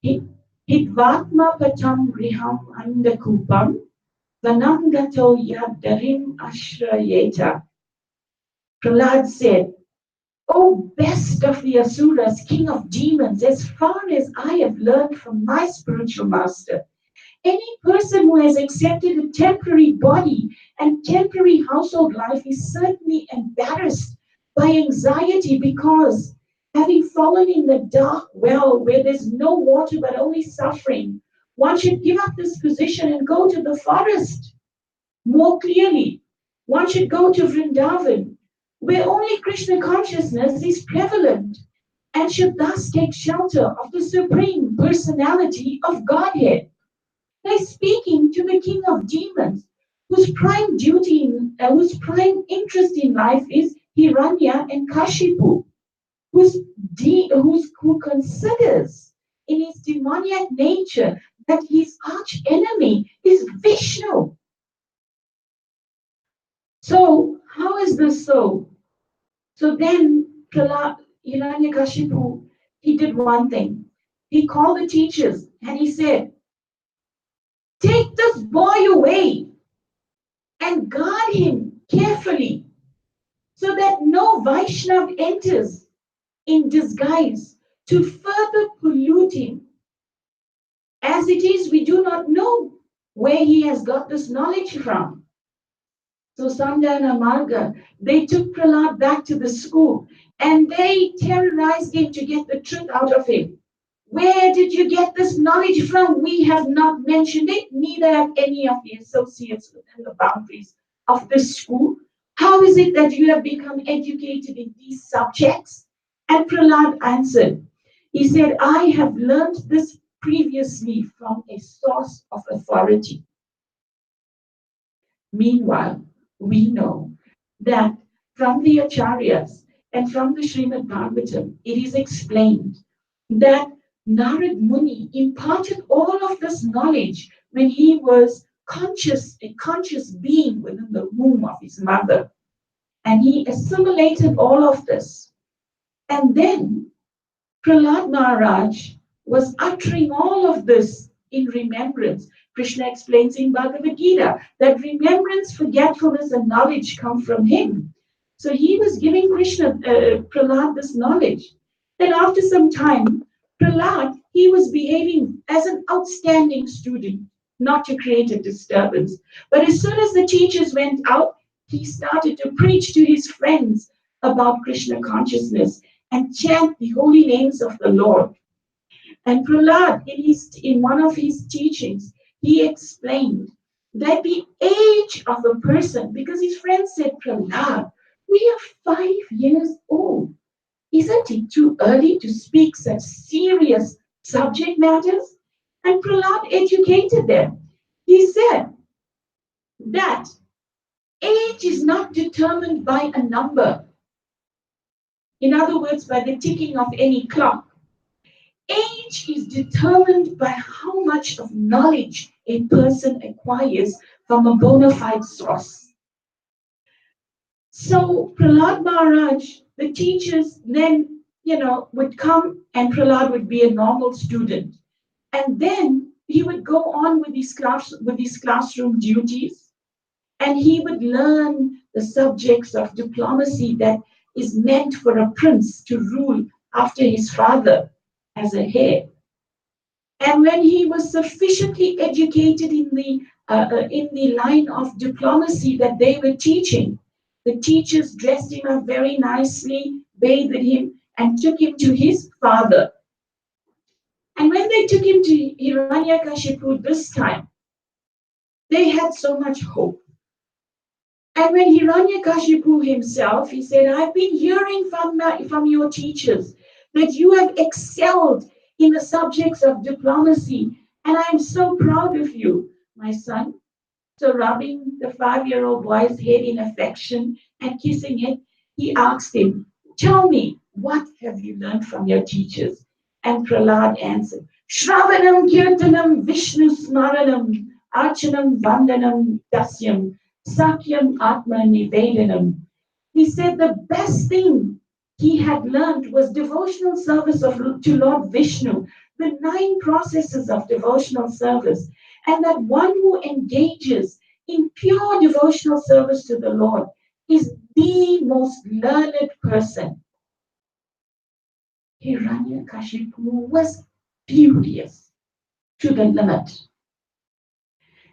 Hidvatma pacham griham andakupam. Vanam gato yadarim ashrayeta. Prahlad said, O best of the Asuras, king of demons, as far as I have learned from my spiritual master, any person who has accepted a temporary body and temporary household life is certainly embarrassed by anxiety because, having fallen in the dark well where there's no water but only suffering, one should give up this position and go to the forest. More clearly, one should go to Vrindavan, where only Krishna consciousness is prevalent, and should thus take shelter of the Supreme Personality of Godhead. By speaking to the king of demons, whose prime whose prime interest in life is Hiranya and Kashipu, who considers in his demoniac nature that his arch enemy is Vishnu. So, how is this so? So then Hiranyakashipu, he did one thing. He called the teachers and he said, take this boy away and guard him carefully so that no Vaishnav enters in disguise to further pollute him. As it is, we do not know where he has got this knowledge from. So Sandhya and Amarga, they took Prahlad back to the school and they terrorized him to get the truth out of him. Where did you get this knowledge from? We have not mentioned it, neither have any of the associates within the boundaries of this school. How is it that you have become educated in these subjects? And Prahlad answered, he said, I have learned this previously from a source of authority. Meanwhile, we know that from the Acharyas and from the Srimad Bhagavatam, it is explained that Narad Muni imparted all of this knowledge when he was conscious, a conscious being within the womb of his mother. And he assimilated all of this. And then Prahlad Maharaj was uttering all of this in remembrance. Krishna explains in Bhagavad Gita that remembrance, forgetfulness, and knowledge come from him. So he was giving Prahlad this knowledge. Then after some time, Prahlad, he was behaving as an outstanding student, not to create a disturbance. But as soon as the teachers went out, he started to preach to his friends about Krishna consciousness and chant the holy names of the Lord. And Prahlad, in one of his teachings, he explained that the age of a person, because his friend said, Prahlad, we are 5 years old. Isn't it too early to speak such serious subject matters? And Prahlad educated them. He said that age is not determined by a number. In other words, by the ticking of any clock. Age is determined by how much of knowledge a person acquires from a bona fide source. So Prahlad Maharaj, the teachers then, would come and Prahlad would be a normal student. And then he would go on with his classroom duties and he would learn the subjects of diplomacy that is meant for a prince to rule after his father as a heir. And when he was sufficiently educated in the line of diplomacy that they were teaching, the teachers dressed him up very nicely, bathed him, and took him to his father. And when they took him to Hiranyakashipu this time, they had so much hope. And when Hiranyakashipu himself, he said, I've been hearing from your teachers that you have excelled in the subjects of diplomacy, and I am so proud of you, my son. So rubbing the 5-year-old boy's head in affection and kissing it, he asked him, tell me, what have you learned from your teachers? And Prahlad answered, Shravanam Kirtanam Vishnu Smaranam Archanam Vandanam Dasyam Sakyam Atma Nivedanam. He said the best thing he had learned was devotional service to Lord Vishnu, the 9 processes of devotional service, and that one who engages in pure devotional service to the Lord is the most learned person. Hiranyakashipu was furious to the limit.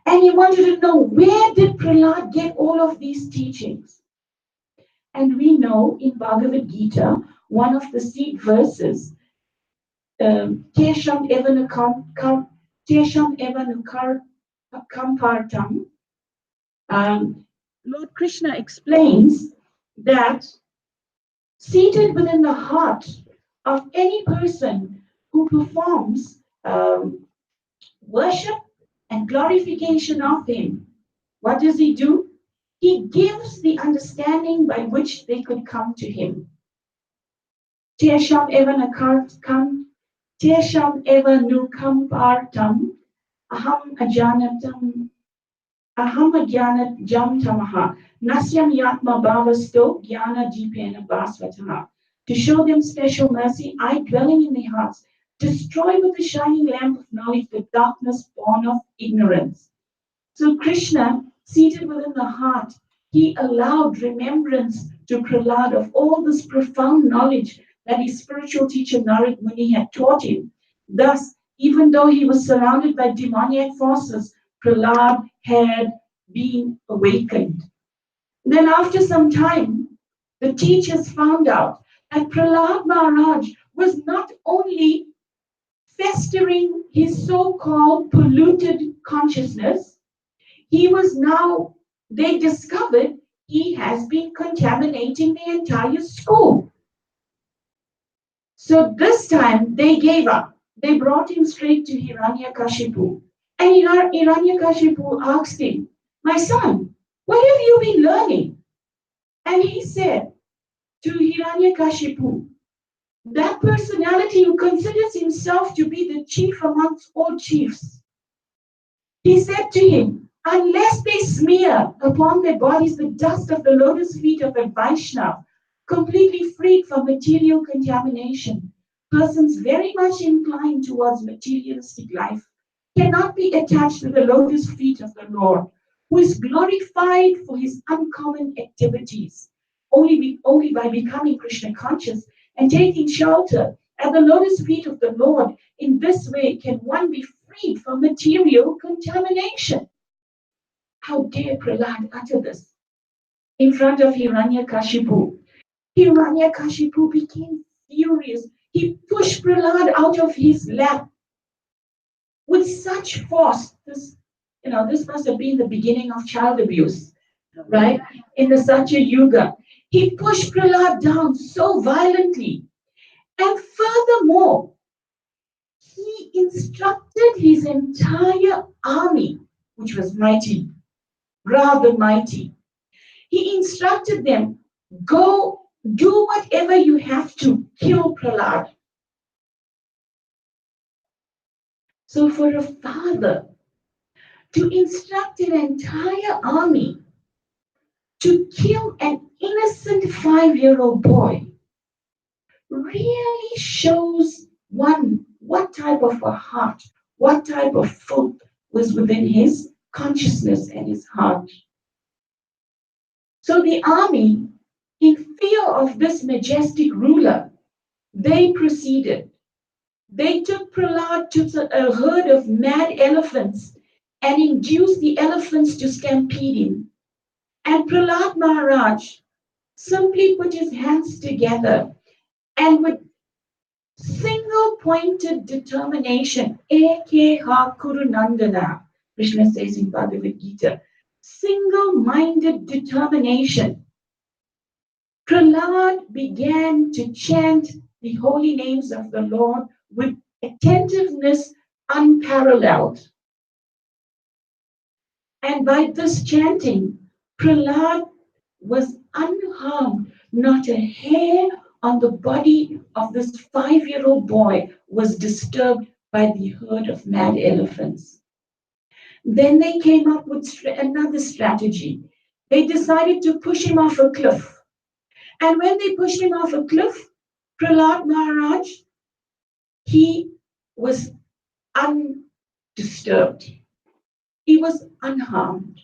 And he wanted to know, where did Prahlad get all of these teachings? And we know in Bhagavad Gita, one of the seed verses, Tesham evanukar kampartam, Lord Krishna explains that seated within the heart of any person who performs worship and glorification of him, what does he do? He gives the understanding by which they could come to him. Tesham eva nukam partam aham ajnat jam tamaha nasyam yatma bhavasto jnana deepena basvataha. To show them special mercy, I, dwelling in their hearts, destroy with the shining lamp of knowledge the darkness born of ignorance. So Krishna, seated within the heart, he allowed remembrance to Prahlad of all this profound knowledge that his spiritual teacher Narad Muni had taught him. Thus, even though he was surrounded by demoniac forces, Prahlad had been awakened. Then after some time, the teachers found out that Prahlad Maharaj was not only festering his so-called polluted consciousness, he was now, they discovered he has been contaminating the entire school. So this time they gave up. They brought him straight to Hiranyakashipu. And Hiranyakashipu asked him, my son, what have you been learning? And he said to Hiranyakashipu, that personality who considers himself to be the chief amongst all chiefs, he said to him, unless they smear upon their bodies the dust of the lotus feet of a Vaishnava, completely freed from material contamination, persons very much inclined towards materialistic life cannot be attached to the lotus feet of the Lord, who is glorified for his uncommon activities. Only by becoming Krishna conscious and taking shelter at the lotus feet of the Lord, in this way can one be freed from material contamination. How dare Prahlad utter this in front of Hiranyakashipu? Hiranyakashipu became furious. He pushed Prahlad out of his lap with such force. This must have been the beginning of child abuse, right? In the Satya Yuga. He pushed Prahlad down so violently. And furthermore, he instructed his entire army, which was mighty, rather mighty. He instructed them, go do whatever you have to kill Prahlad. So for a father to instruct an entire army to kill an innocent 5-year-old boy really shows one what type of a heart, what type of filth was within his consciousness and his heart. So the army, in fear of this majestic ruler, they proceeded. They took Prahlad to a herd of mad elephants and induced the elephants to stampede him. And Prahlad Maharaj simply put his hands together and with single-pointed determination, Ekeha Kurunandana, Krishna says in Bhagavad Gita, single-minded determination. Prahlad began to chant the holy names of the Lord with attentiveness unparalleled. And by this chanting, Prahlad was unharmed. Not a hair on the body of this 5-year-old boy was disturbed by the herd of mad elephants. Then they came up with another strategy. They decided to push him off a cliff. And when they pushed him off a cliff, Prahlad Maharaj, he was undisturbed. He was unharmed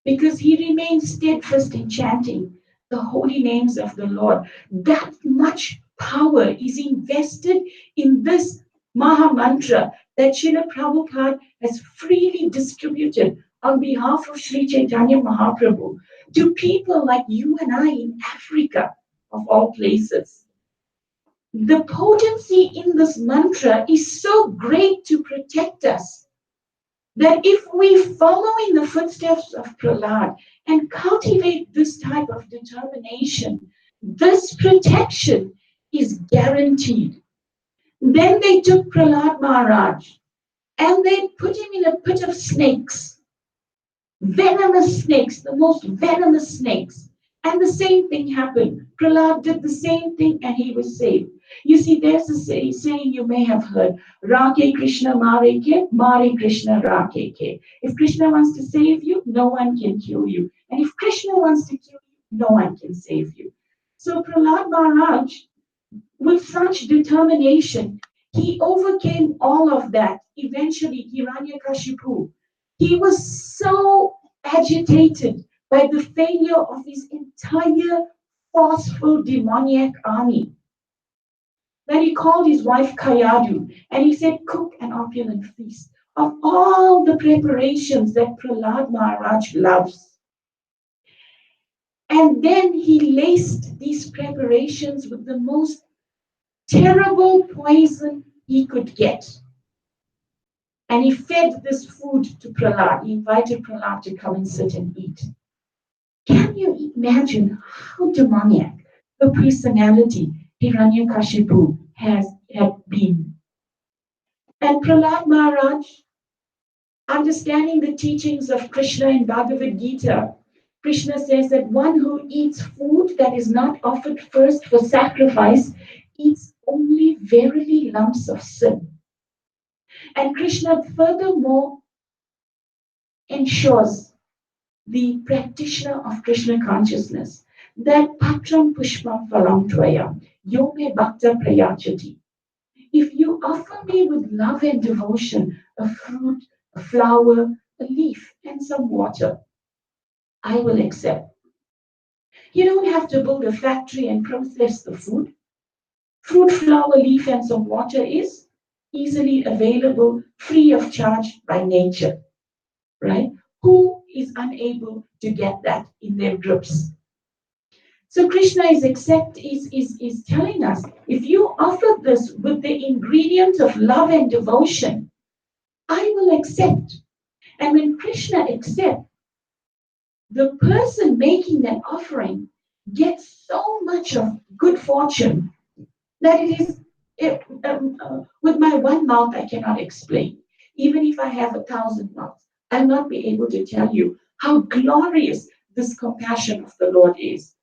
because he remained steadfast in chanting the holy names of the Lord. That much power is invested in this Maha Mantra that Srila Prabhupada has freely distributed on behalf of Sri Chaitanya Mahaprabhu to people like you and I in Africa, of all places. The potency in this mantra is so great to protect us that if we follow in the footsteps of Prahlad and cultivate this type of determination, this protection is guaranteed. Then they took Prahlad Maharaj and they put him in a pit of snakes, venomous snakes, the most venomous snakes. And the same thing happened. Prahlad did the same thing and he was saved. You see, there's a saying you may have heard, Rake Krishna Mare Krishna Rake. If Krishna wants to save you, no one can kill you. And if Krishna wants to kill you, no one can save you. So Prahlad Maharaj, with such determination, he overcame all of that. Eventually, Hiranyakashipu, he was so agitated by the failure of his entire forceful demoniac army that he called his wife Kayadu and he said, cook an opulent feast of all the preparations that Prahlad Maharaj loves. And then he laced these preparations with the most terrible poison he could get. And he fed this food to Prahlad. He invited Prahlad to come and sit and eat. Can you imagine how demoniac the personality Hiranyakashipu had been? And Prahlad Maharaj, understanding the teachings of Krishna in Bhagavad Gita, Krishna says that one who eats food that is not offered first for sacrifice eats only verily lumps of sin. And Krishna furthermore ensures the practitioner of Krishna consciousness that patram pushpam phalam tvaya yome bhakta prayachati. If you offer me with love and devotion a fruit, a flower, a leaf, and some water, I will accept. You don't have to build a factory and process the food. Fruit, flower, leaf, and some water is easily available, free of charge by nature, right? Who is unable to get that in their grips? So Krishna is telling us, if you offer this with the ingredient of love and devotion, I will accept. And when Krishna accepts, the person making that offering gets so much of good fortune that with my one mouth I cannot explain. Even if I have 1,000 mouths, I'll not be able to tell you how glorious this compassion of the Lord is.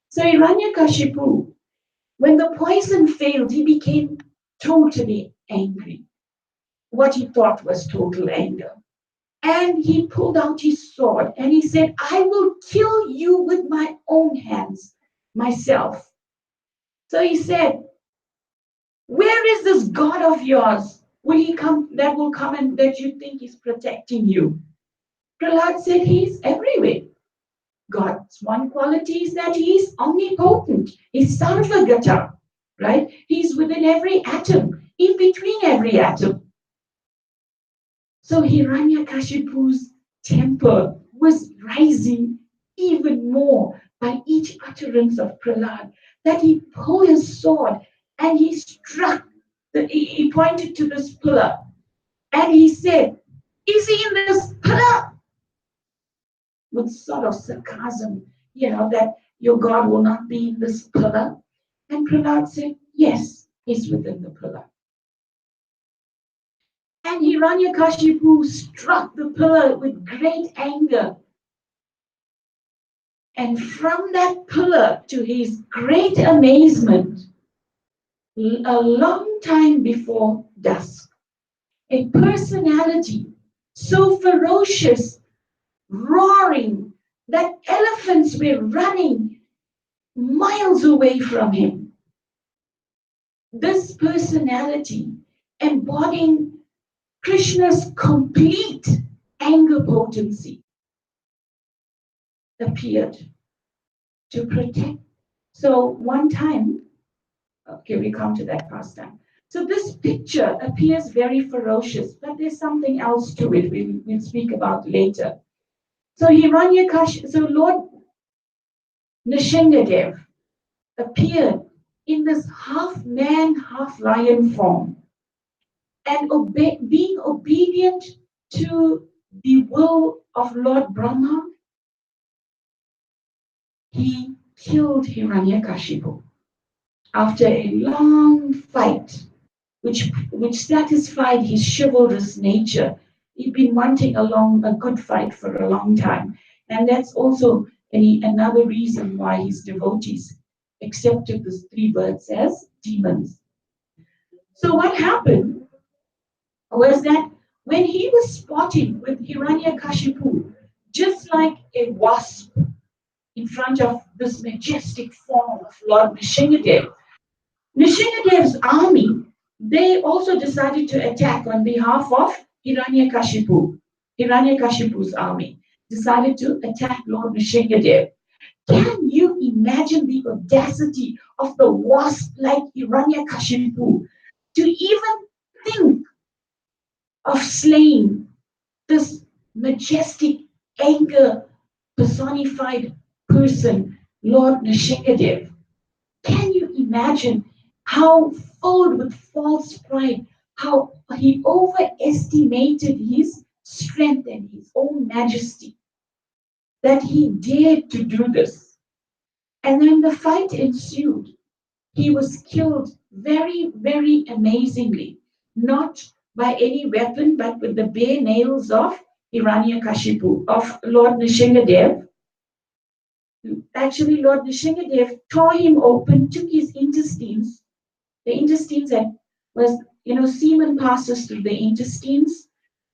So Hiranyakashipu, when the poison failed, he became totally angry. What he thought was total anger. And he pulled out his sword and he said, I will kill you with my own hands, myself. So he said, where is this God of yours? Will he come, that will come and that you think is protecting you? Prahlad said, he's everywhere. God's one quality is that he is omnipotent. He's sarvagata, right? He's within every atom, in between every atom. So Hiranyakashipu's temper was rising even more by each utterance of Prahlad, that he pulled his sword and he struck, he pointed to this pillar and he said, is he in this pillar? With sort of sarcasm, that your God will not be in this pillar. And Prahlad said, yes, he's within the pillar. And Hiranyakashipu struck the pillar with great anger. And from that pillar, to his great amazement, a long time before dusk, a personality so ferocious, roaring, that elephants were running miles away from him. This personality embodying Krishna's complete anger potency appeared to protect. So one time, okay, we come to that pastime. So this picture appears very ferocious, but there's something else to it we'll speak about later. So so Lord Nrsimhadev appeared in this half man, half lion form, and being obedient to the will of Lord Brahma, he killed Hiranyakashipu after a long fight, which satisfied his chivalrous nature. He'd been wanting a good fight for a long time, and that's also another reason why his devotees accepted the three birds as demons. So what happened was that when he was spotting with Hiranyakashipu, just like a wasp in front of this majestic form of Lord Nrsimhadev, Nrsimhadev's army, they also decided to attack on behalf of Hiranyakashipu. Hiranyakashipu's army decided to attack Lord Nrsimhadev. Can you imagine the audacity of the wasp like Hiranyakashipu to even think of slaying this majestic anger personified person, Lord Nrsimhadev? Can you imagine how filled with false pride, how he overestimated his strength and his own majesty, that he dared to do this? And then the fight ensued. He was killed very, very amazingly, not by any weapon, but with the bare nails of Hiranyakashipu, of Lord Nrsimhadev. Actually, Lord Nrsimhadev tore him open, took his intestines. The intestines semen passes through the intestines.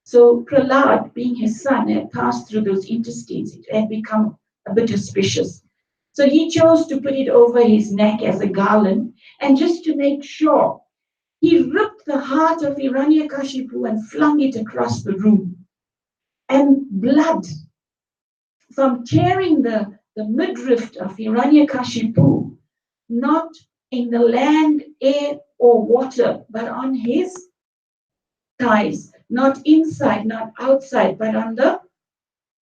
So Prahlad, being his son, had passed through those intestines. It had become a bit suspicious. So he chose to put it over his neck as a garland. And just to make sure, he ripped the heart of Hiranyakashipu and flung it across the room. And blood from tearing the midriff of Hiranyakashipu, not in the land, air, or water, but on his thighs, not inside, not outside, but on the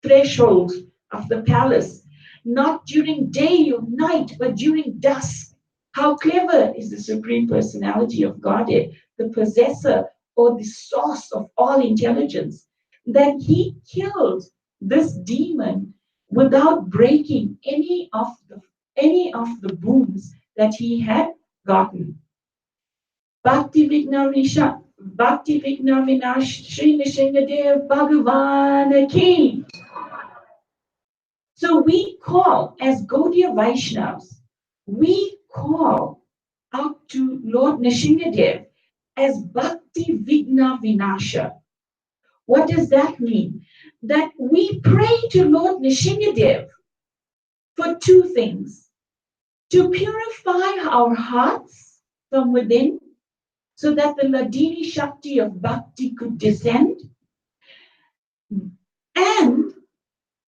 threshold of the palace, not during day or night, but during dusk. How clever is the Supreme Personality of Godhead, the possessor or the source of all intelligence, that he killed this demon without breaking any of the boons that he had gotten. Bhakti Vigna Vinash Sri Nrsimhadev Bhagavan Ki. So we call, as Gaudiya Vaishnavas, we call out to Lord Nrsimhadev as Bhakti Vigna Vinasha. What does that mean? That we pray to Lord Nrsimhadev for two things: to purify our hearts from within, so that the Ladini Shakti of Bhakti could descend, and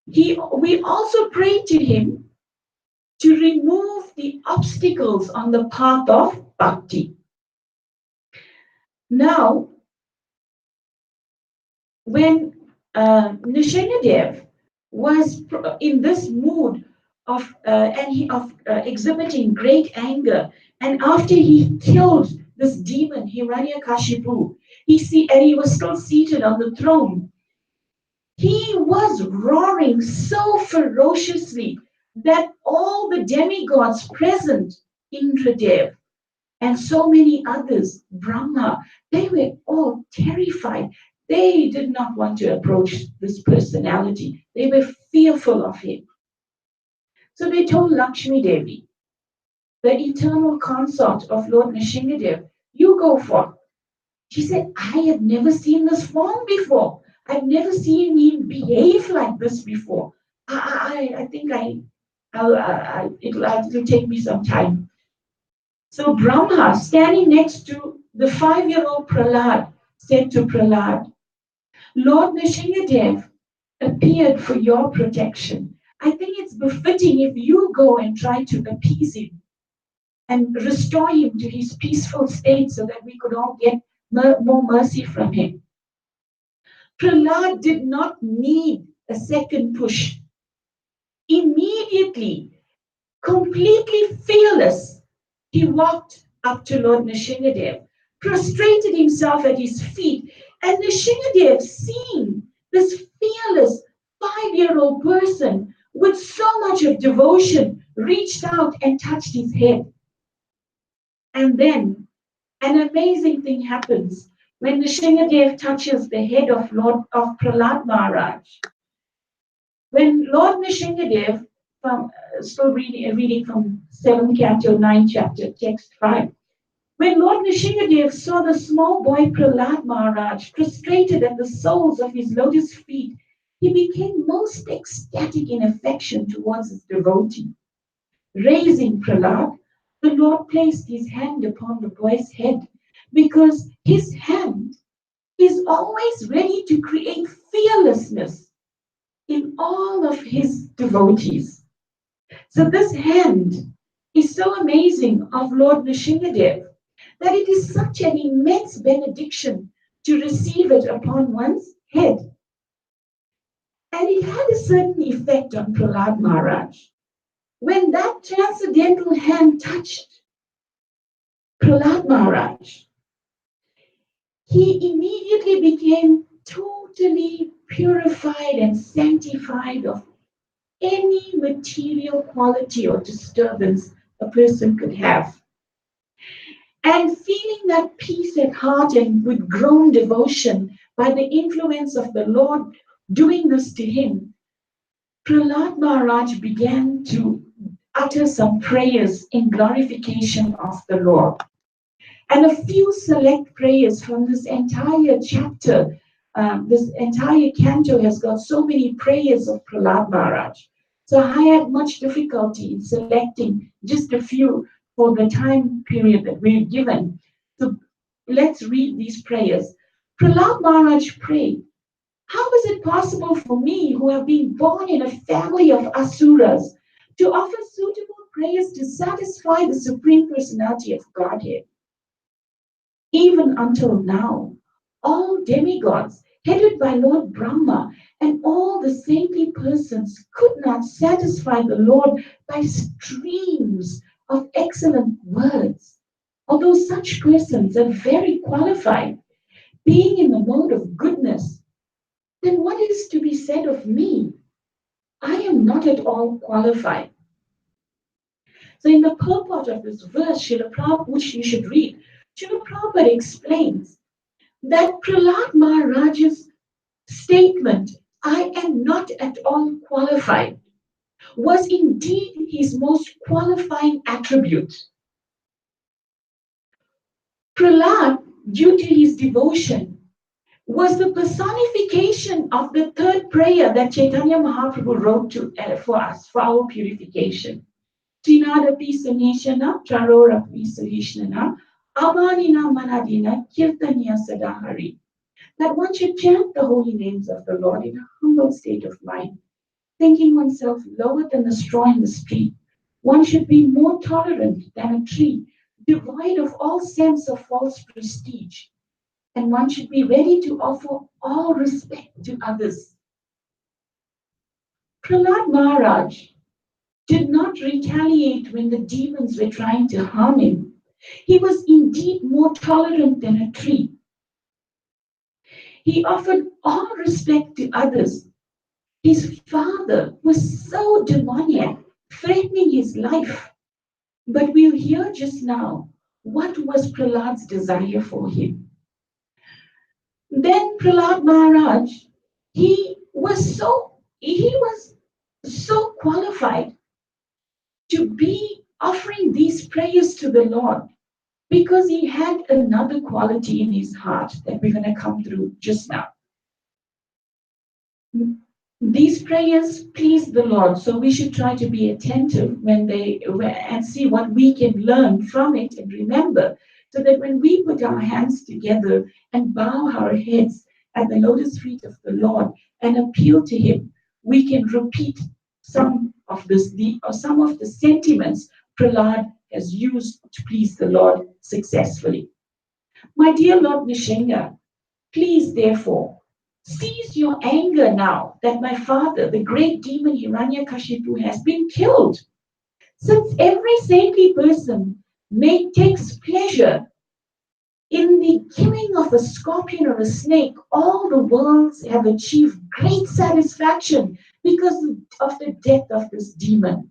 we also pray to him to remove the obstacles on the path of bhakti. Now, when Nrsimhadev was in this mood of exhibiting great anger, and after he killed this demon Hiranyakashipu, and he was still seated on the throne, he was roaring so ferociously that all the demigods present, Indradev, and so many others, Brahma, they were all terrified. They did not want to approach this personality. They were fearful of him. So they told Lakshmi Devi, the eternal consort of Lord Nrsimhadev, you go forth. She said, I have never seen this form before. I've never seen him behave like this before. I think I It'll take me some time. So Brahma, standing next to the 5-year-old Prahlad, said to Prahlad, Lord Nrsimhadev appeared for your protection. I think it's befitting if you go and try to appease him and restore him to his peaceful state so that we could all get more mercy from him. Prahlad did not need a second push. Immediately, completely fearless, he walked up to Lord Nrsimhadev, prostrated himself at his feet, and Nrsimhadev, seeing this fearless 5-year-old person with so much of devotion, reached out and touched his head. And then an amazing thing happens when Nrsimhadev touches the head of Prahlad Maharaj. When Lord Nrsimhadev, still reading from 7th canto, 9th chapter, text 5, when Lord Nrsimhadev saw the small boy Prahlad Maharaj prostrated at the soles of his lotus feet, he became most ecstatic in affection towards his devotee. Raising Prahlad, the Lord placed his hand upon the boy's head because his hand is always ready to create fearlessness in all of his devotees. So this hand is so amazing of Lord Nrsimhadev that it is such an immense benediction to receive it upon one's head. And it had a certain effect on Prahlad Maharaj. When that transcendental hand touched Prahlad Maharaj, he immediately became totally purified and sanctified of any material quality or disturbance a person could have. And feeling that peace at heart and with grown devotion by the influence of the Lord doing this to him, Prahlad Maharaj began to utter some prayers in glorification of the Lord. And a few select prayers from this entire chapter, this entire canto has got so many prayers of Prahlad Maharaj. So I had much difficulty in selecting just a few for the time period that we're given. So let's read these prayers. Prahlad Maharaj prayed, how is it possible for me, who have been born in a family of asuras, to offer suitable prayers to satisfy the Supreme Personality of Godhead? Even until now, all demigods, headed by Lord Brahma, and all the saintly persons could not satisfy the Lord by streams of excellent words. Although such persons are very qualified, being in the mode of goodness, then what is to be said of me? I am not at all qualified. So in the purport of this verse, Srila Prabhupada, which you should read, Srila Prabhupada explains that Prahlad Maharaj's statement, I am not at all qualified, was indeed his most qualifying attribute. Prahlad, due to his devotion, was the personification of the third prayer that Chaitanya Mahaprabhu wrote for us, for our purification. Trinadapi saneshana, trarorapi sahishnana, amanina manadina, kirtaniya sadahari. That one should chant the holy names of the Lord in a humble state of mind, thinking oneself lower than the straw in the street. One should be more tolerant than a tree, devoid of all sense of false prestige. And one should be ready to offer all respect to others. Prahlad Maharaj did not retaliate when the demons were trying to harm him. He was indeed more tolerant than a tree. He offered all respect to others. His father was so demoniac, threatening his life. But we'll hear just now what was Prahlad's desire for him. Then Prahlad Maharaj, he was so qualified to be offering these prayers to the Lord because he had another quality in his heart that we're going to come through just now. These prayers please the Lord, so we should try to be attentive and see what we can learn from it and remember, so that when we put our hands together and bow our heads at the lotus feet of the Lord and appeal to Him, we can repeat some of the sentiments Prahlad has used to please the Lord successfully. My dear Lord Nishinga, please, therefore, cease your anger now that my father, the great demon Hiranyakashipu, has been killed. Since every saintly person takes pleasure in the killing of a scorpion or a snake, all the worlds have achieved great satisfaction because of the death of this demon.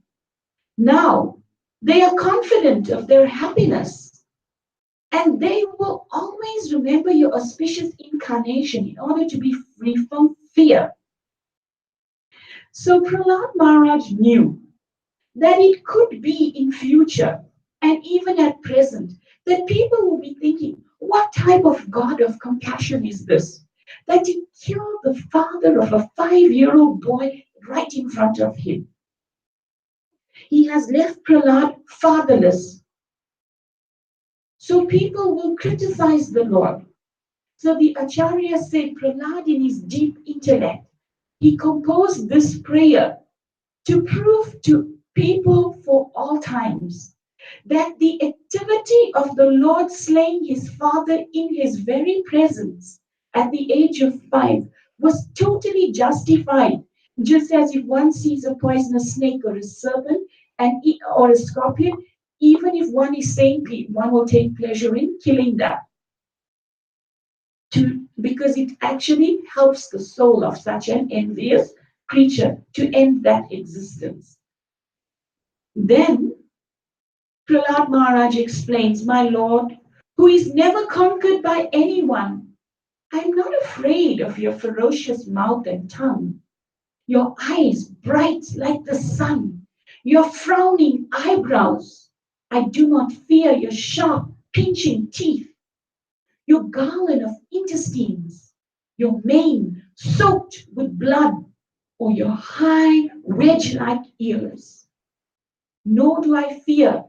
Now, they are confident of their happiness, and they will always remember your auspicious incarnation in order to be free from fear. So Prahlad Maharaj knew that it could be in future and even at present that people will be thinking, what type of God of compassion is this? That he killed the father of a 5-year-old boy right in front of him. He has left Prahlad fatherless. So people will criticize the Lord. So the Acharya said, Prahlad, in his deep intellect, he composed this prayer to prove to people for all times that the activity of the Lord slaying his father in his very presence at the age of 5 was totally justified, just as if one sees a poisonous snake or a serpent or a scorpion, even if one is saintly, one will take pleasure in killing that. Because it actually helps the soul of such an envious creature to end that existence. Then Prahlad Maharaj explains, my Lord, who is never conquered by anyone, I am not afraid of your ferocious mouth and tongue, your eyes bright like the sun, your frowning eyebrows. I do not fear your sharp, pinching teeth, your garland of intestines, your mane soaked with blood, or your high, wedge-like ears. Nor do I fear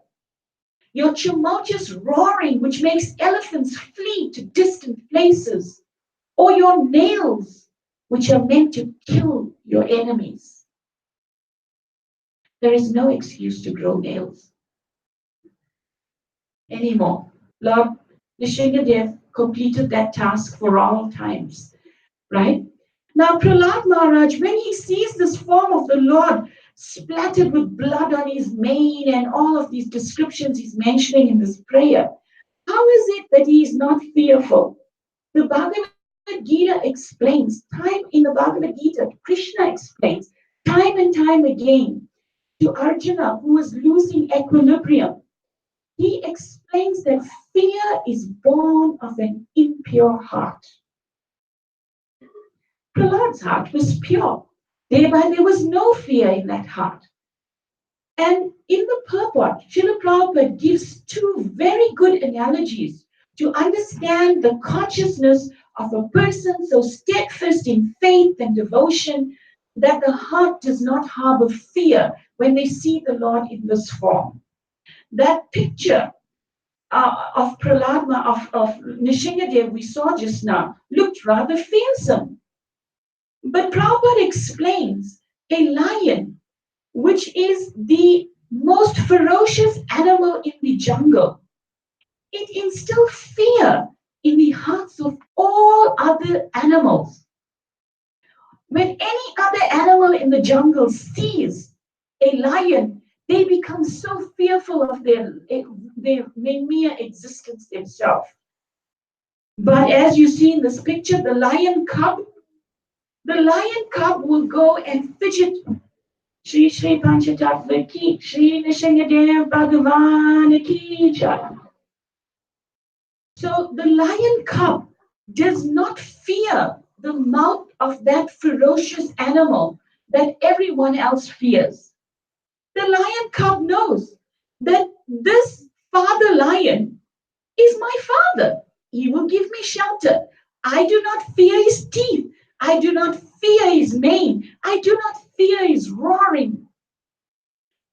your tumultuous roaring, which makes elephants flee to distant places, or your nails, which are meant to kill your enemies. There is no excuse to grow nails anymore. Lord Nrsimhadeva completed that task for all times, right? Now, Prahlad Maharaj, when he sees this form of the Lord splattered with blood on his mane and all of these descriptions he's mentioning in this prayer, how is it that he is not fearful? The Bhagavad Gita explains, Krishna explains time and time again to Arjuna, who was losing equilibrium. He explains that fear is born of an impure heart. Prahlad's heart was pure. Thereby, there was no fear in that heart. And in the purport, Srila Prabhupada gives 2 very good analogies to understand the consciousness of a person so steadfast in faith and devotion that the heart does not harbor fear when they see the Lord in this form. That picture of Prahlad, of Nrsimhadeva we saw just now looked rather fearsome. But Prabhupada explains a lion, which is the most ferocious animal in the jungle, it instills fear in the hearts of all other animals. When any other animal in the jungle sees a lion, they become so fearful of their mere existence themselves. But as you see in this picture, the lion cub will go and fidget. Shri Shri Panchatattva ki, Shri Nrsimhadeva Bhagavan ki jai. So the lion cub does not fear the mouth of that ferocious animal that everyone else fears. The lion cub knows that this father lion is my father. He will give me shelter. I do not fear his teeth, I do not fear his mane. I do not fear his roaring.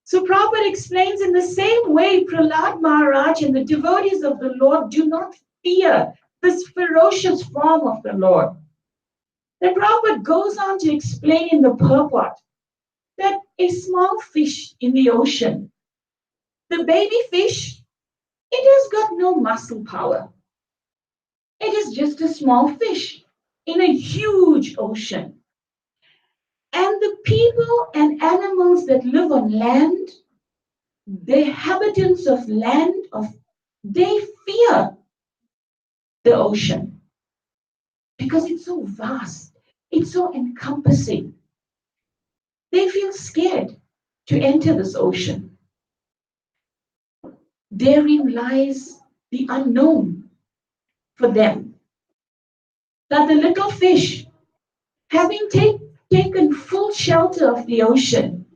So Prabhupada explains in the same way, Prahlad Maharaj and the devotees of the Lord do not fear this ferocious form of the Lord. Then Prabhupada goes on to explain in the purport that a small fish in the ocean, the baby fish, it has got no muscle power. It is just a small fish in a huge ocean. And the people and animals that live on land, the inhabitants of land, they fear the ocean because it's so vast, it's so encompassing. They feel scared to enter this ocean. Therein lies the unknown for them. That the little fish, having taken full shelter of the ocean,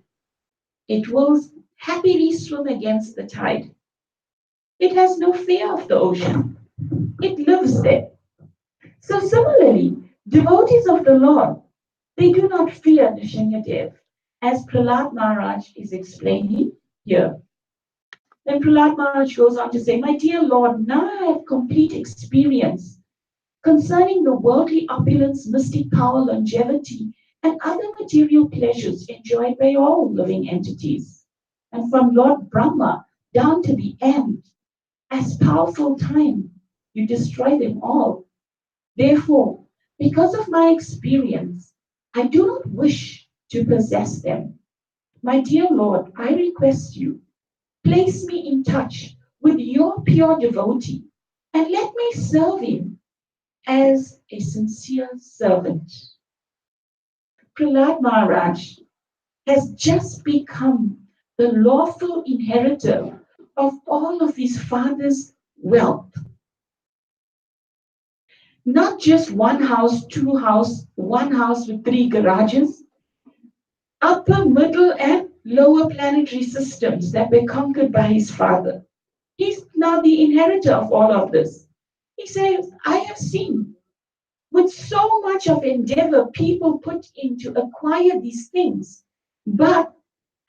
it will happily swim against the tide. It has no fear of the ocean. It lives there. So similarly, devotees of the Lord, they do not fear Nrsimhadeva, as Prahlad Maharaj is explaining here. Then Prahlad Maharaj goes on to say, my dear Lord, now I have complete experience concerning the worldly opulence, mystic power, longevity, and other material pleasures enjoyed by all living entities. And from Lord Brahma down to the end, as powerful time, you destroy them all. Therefore, because of my experience, I do not wish to possess them. My dear Lord, I request you, place me in touch with your pure devotee and let me serve him as a sincere servant. Prahlad Maharaj has just become the lawful inheritor of all of his father's wealth. Not just one house, one house with 3 garages, upper, middle, and lower planetary systems that were conquered by his father. He's now the inheritor of all of this. He says, I have seen with so much of endeavor people put in to acquire these things, but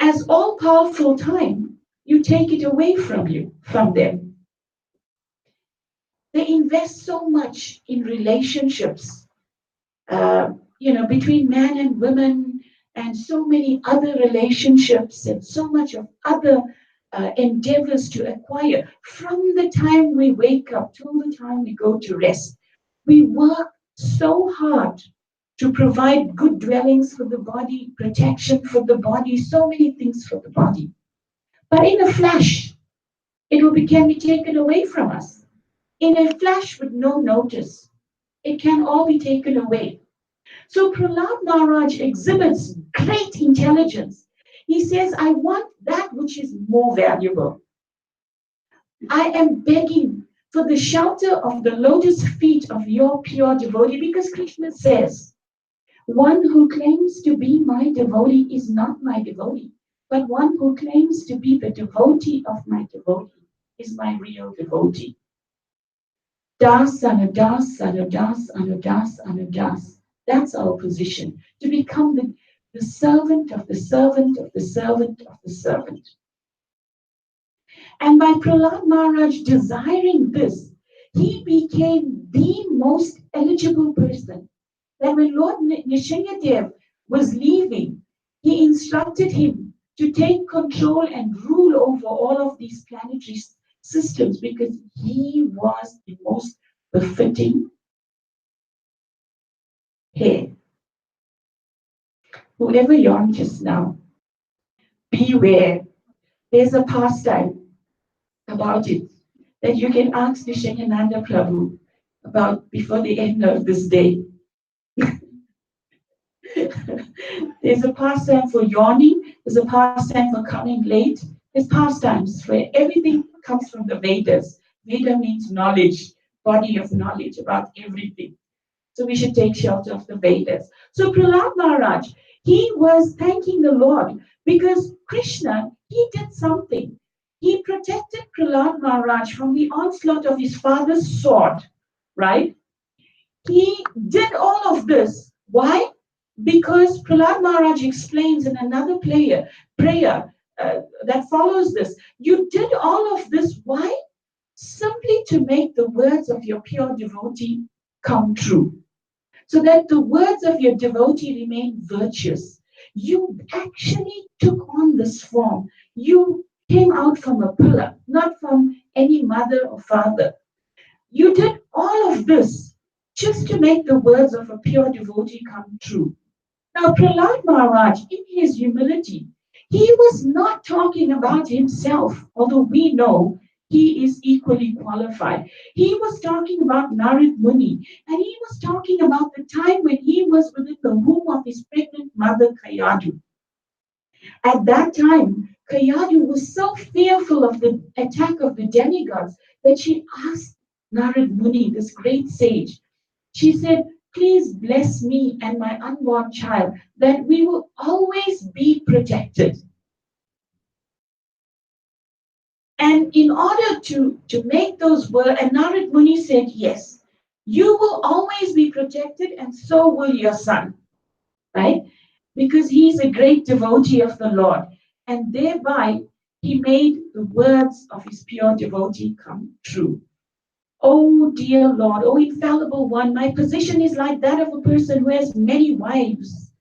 as all powerful time, you take it away from them. They invest so much in relationships, between man and women, and so many other relationships, and so much of other endeavors to acquire. From the time we wake up till the time we go to rest, we work so hard to provide good dwellings for the body, protection for the body, so many things for the body. But in a flash, can be taken away from us. In a flash with no notice, it can all be taken away. So Prahlad Maharaj exhibits great intelligence. He says, I want that which is more valuable. I am begging for the shelter of the lotus feet of your pure devotee, because Krishna says, one who claims to be my devotee is not my devotee, but one who claims to be the devotee of my devotee is my real devotee. Das, anudas, anudas, anudas, anudas. That's our position, to become the servant of the servant of the servant of the servant. And by Prahlad Maharaj desiring this, he became the most eligible person. That when Lord Nrsimhadeva was leaving, he instructed him to take control and rule over all of these planetary systems, because he was the most befitting head. Whoever yawned just now, beware. There's a pastime about it that you can ask Nrsimhadeva Prabhu about before the end of this day. There's a pastime for yawning, there's a pastime for coming late, there's pastimes where everything comes from the Vedas. Veda means knowledge, body of knowledge about everything. So we should take shelter of the Vedas. So Prahlad Maharaj, he was thanking the Lord because Krishna, he did something. He protected Prahlad Maharaj from the onslaught of his father's sword, right? He did all of this Why? Because Prahlad Maharaj explains in another prayer that follows this. You did all of this. Why? Simply to make the words of your pure devotee come true, so that the words of your devotee remain virtuous. You actually took on this form. You came out from a pillar, not from any mother or father. You did all of this just to make the words of a pure devotee come true. Now, Prahlad Maharaj, in his humility, he was not talking about himself, although we know he is equally qualified. He was talking about Narad Muni, and he was talking about the time when he was within the womb of his pregnant mother, Kayadu. At that time, Kayadu was so fearful of the attack of the demigods that she asked Narad Muni, this great sage, she said, please bless me and my unborn child that we will always be protected. And in order to make those words, and Narad Muni said, yes, you will always be protected and so will your son, right? Because he's a great devotee of the Lord. And thereby, he made the words of his pure devotee come true. Oh, dear Lord, oh, infallible one, my position is like that of a person who has many wives,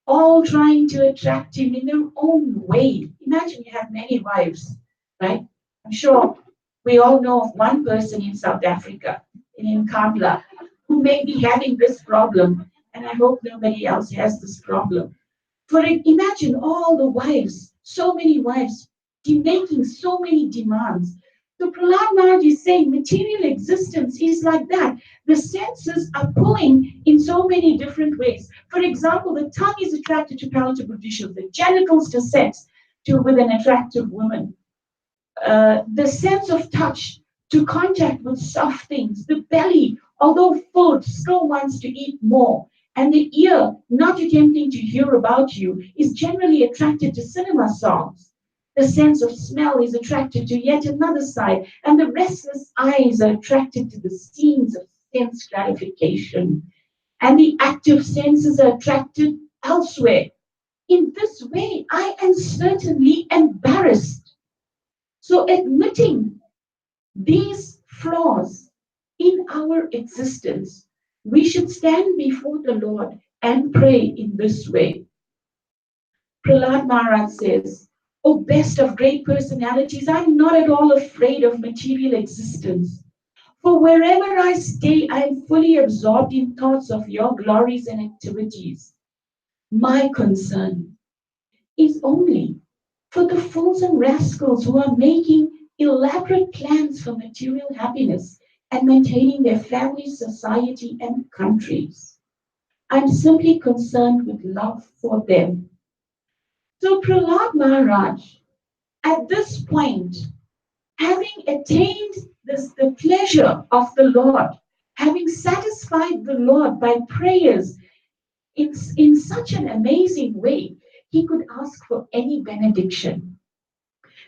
all trying to attract him in their own way. Imagine you have many wives, right? I'm sure we all know of one person in South Africa, in Kandla, who may be having this problem, and I hope nobody else has this problem. For imagine all the wives, so many wives, making so many demands. So Prahlad Maharaj is saying material existence is like that. The senses are pulling in so many different ways. For example, the tongue is attracted to palatable dishes, the genitals to sex, to with an attractive woman. The sense of touch to contact with soft things, the belly, although full, still wants to eat more, and the ear, not attempting to hear about you, is generally attracted to cinema songs. The sense of smell is attracted to yet another side, and the restless eyes are attracted to the scenes of sense gratification, and the active senses are attracted elsewhere. In this way, I am certainly embarrassed. So, admitting these flaws in our existence, we should stand before the Lord and pray in this way. Prahlad Maharaj says, O best of great personalities, I'm not at all afraid of material existence. For wherever I stay, I am fully absorbed in thoughts of your glories and activities. My concern is only for the fools and rascals who are making elaborate plans for material happiness and maintaining their families, society, and countries. I'm simply concerned with love for them. So Prahlad Maharaj, at this point, having attained the pleasure of the Lord, having satisfied the Lord by prayers in such an amazing way, he could ask for any benediction.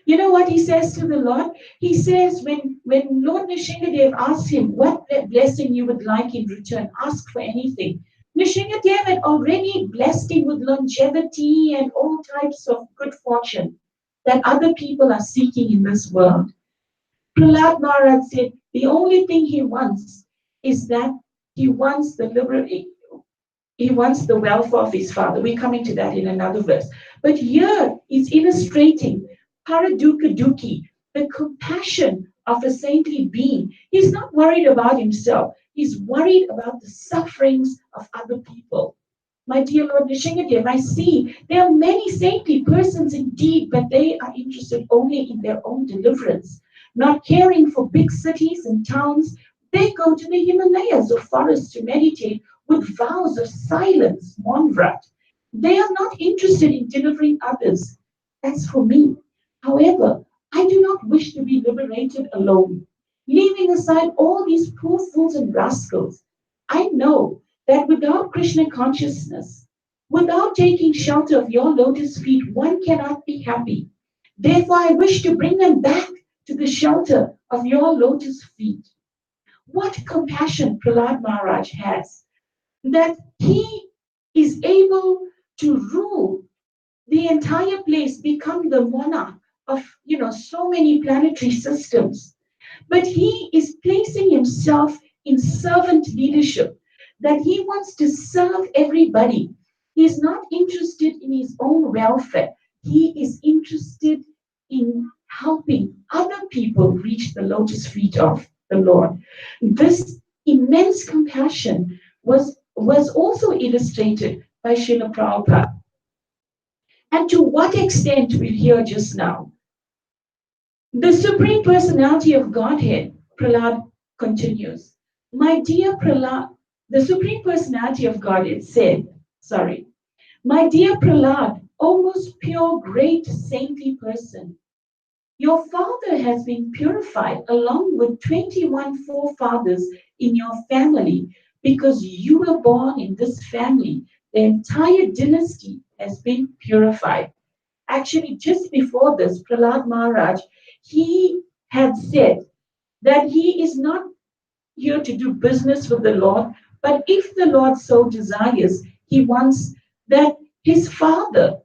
You know what he says to the Lord? He says, when Lord Nrsimhadeva asks him what blessing you would like in return, ask for anything. Nrsimhadeva had already blessed him with longevity and all types of good fortune that other people are seeking in this world. Prahlad Maharaj said the only thing he wants is that he wants the liberty, he wants the welfare of his father. We're coming to that in another verse. But here he's illustrating Paraduka Duki, the compassion of a saintly being. He's not worried about himself. He's worried about the sufferings of other people. My dear Lord Nrsimhadev, I see there are many saintly persons indeed, but they are interested only in their own deliverance, not caring for big cities and towns. They go to the Himalayas or forests to meditate with vows of silence, Monvrat. They are not interested in delivering others. As for me, however, I do not wish to be liberated alone, leaving aside all these poor fools and rascals. I know that without Krishna consciousness, without taking shelter of your lotus feet, one cannot be happy. Therefore, I wish to bring them back to the shelter of your lotus feet. What compassion Prahlad Maharaj has. that he is able to rule the entire place, become the monarch of so many planetary systems. But he is placing himself in servant leadership, that he wants to serve everybody. He's not interested in his own welfare. He is interested in helping other people reach the lotus feet of the Lord. This immense compassion was also illustrated by Srila Prabhupada. And to what extent we hear just now. The Supreme Personality of Godhead, Prahlad continues. My dear Prahlad, the Supreme Personality of Godhead said, my dear Prahlad, O most pure, great, saintly person, your father has been purified along with 21 forefathers in your family because you were born in this family. The entire dynasty has been purified. Actually, just before this, Prahlad Maharaj, he had said that he is not here to do business with the Lord, but if the Lord so desires, he wants that his father,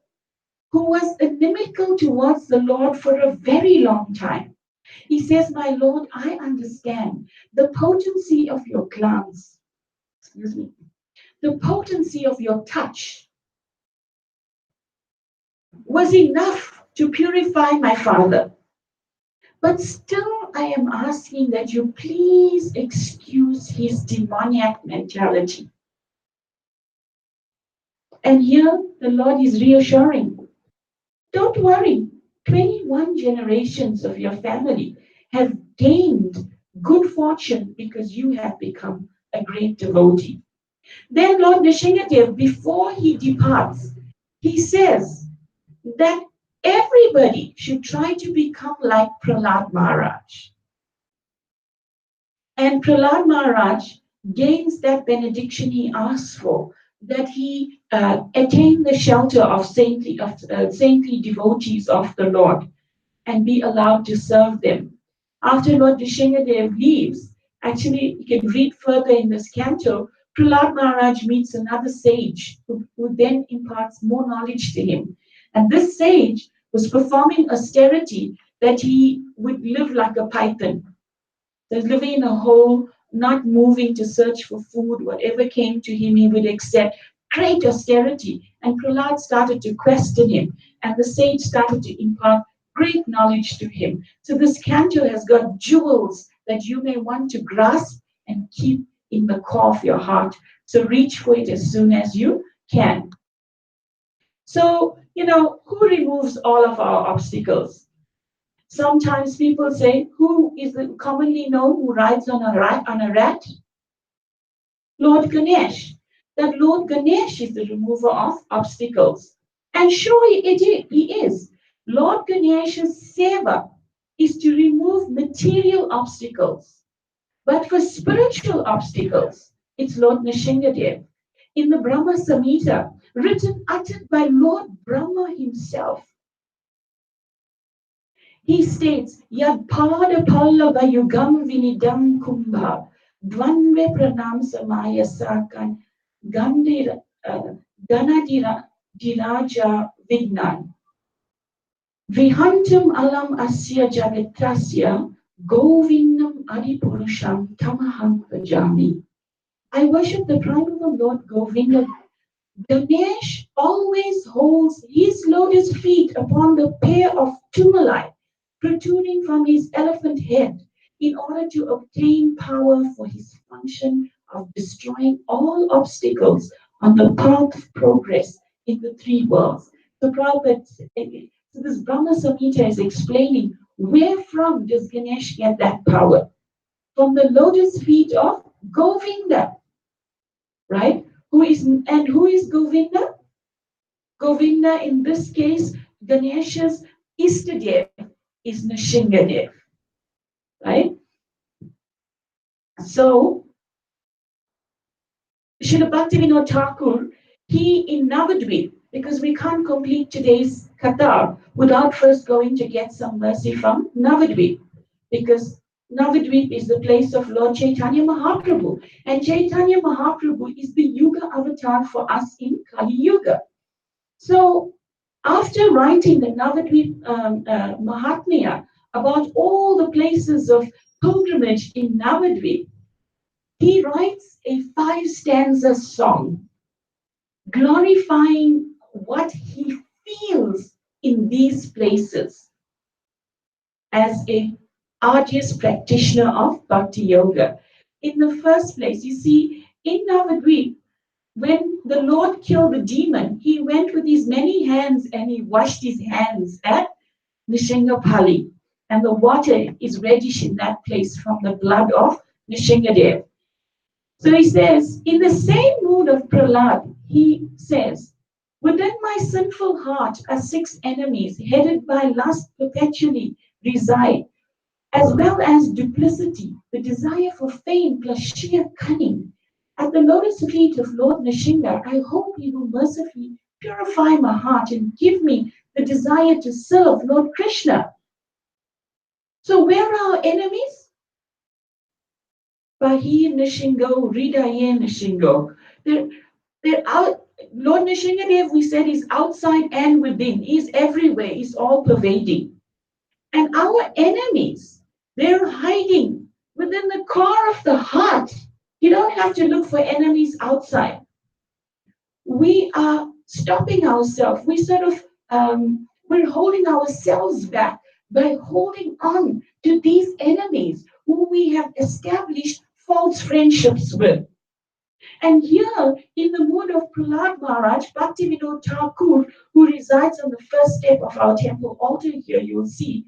who was inimical towards the Lord for a very long time, he says, my Lord, I understand the potency of your glance, excuse me, the potency of your touch was enough to purify my father. But still, I am asking that you please excuse his demoniac mentality. And here the Lord is reassuring. Don't worry. 21 generations of your family have gained good fortune because you have become a great devotee. Then Lord Nrsimhadev, before he departs, he says that everybody should try to become like Prahlad Maharaj. And Prahlad Maharaj gains that benediction he asks for, that he attain the shelter of saintly devotees of the Lord and be allowed to serve them. After Lord Nrsimhadev leaves, actually, you can read further in this canto, Prahlad Maharaj meets another sage who then imparts more knowledge to him. And this sage was performing austerity that he would live like a python. There's living in a hole, not moving to search for food. Whatever came to him, he would accept. Great austerity. And Prahlad started to question him, and the sage started to impart great knowledge to him. So this canto has got jewels that you may want to grasp and keep in the core of your heart. So reach for it as soon as you can. So, who removes all of our obstacles? Sometimes people say, who is commonly known who rides on a rat? Lord Ganesh. That Lord Ganesh is the remover of obstacles. And surely he is. Lord Ganesh's seva is to remove material obstacles. But for spiritual obstacles, it's Lord Nrsimhadev. In the Brahma Samhita, uttered by Lord Brahma himself, he states, Yad pada pallava yugam vinidam kumbha, dvanve pranam samaya sakan, gandira, ganadira diraja vignan. Vihantam alam asya jagatrasya, govinnam adipurusham tamaham bhajami. I worship the pride of the Lord Govinda. Ganesh always holds his lotus feet upon the pair of tumalai protruding from his elephant head in order to obtain power for his function of destroying all obstacles on the path of progress in the three worlds. So so this Brahma Samhita is explaining where from does Ganesh get that power? From the lotus feet of Govinda, right? Who is Govinda? Govinda in this case, Ganesha's Istadev is Nrsimhadev, right? So, Srila Bhaktivinoda Thakur, he in Navadvip, because we can't complete today's Katha without first going to get some mercy from Navadvip, because Navadvip is the place of Lord Chaitanya Mahaprabhu. And Chaitanya Mahaprabhu is the Yuga avatar for us in Kali Yuga. So after writing the Navadvip Mahatmya about all the places of pilgrimage in Navadvip, he writes a 5-stanza song glorifying what he feels in these places as a arduous practitioner of Bhakti Yoga. In the first place, you see, in Navadvip, when the Lord killed the demon, he went with his many hands and he washed his hands at Nrsimhadeva. And the water is reddish in that place from the blood of Nrsimhadeva. So he says, in the same mood of Prahlad, he says, within my sinful heart are 6 enemies headed by lust perpetually reside, as well as duplicity, the desire for fame plus sheer cunning. At the lotus feet of Lord Nrsimha, I hope he will mercifully purify my heart and give me the desire to serve Lord Krishna. So where are our enemies? Bahir Nishingo, Ridaye Nishingo. They're out. Lord Nrsimhadev, we said, is outside and within. He's everywhere. He's all pervading. And our enemies, they're hiding within the core of the heart. You don't have to look for enemies outside. We are stopping ourselves. We're holding ourselves back by holding on to these enemies who we have established false friendships with. And here, in the mood of Prahlad Maharaj, Bhaktivinoda Thakur, who resides on the first step of our temple altar here, you will see,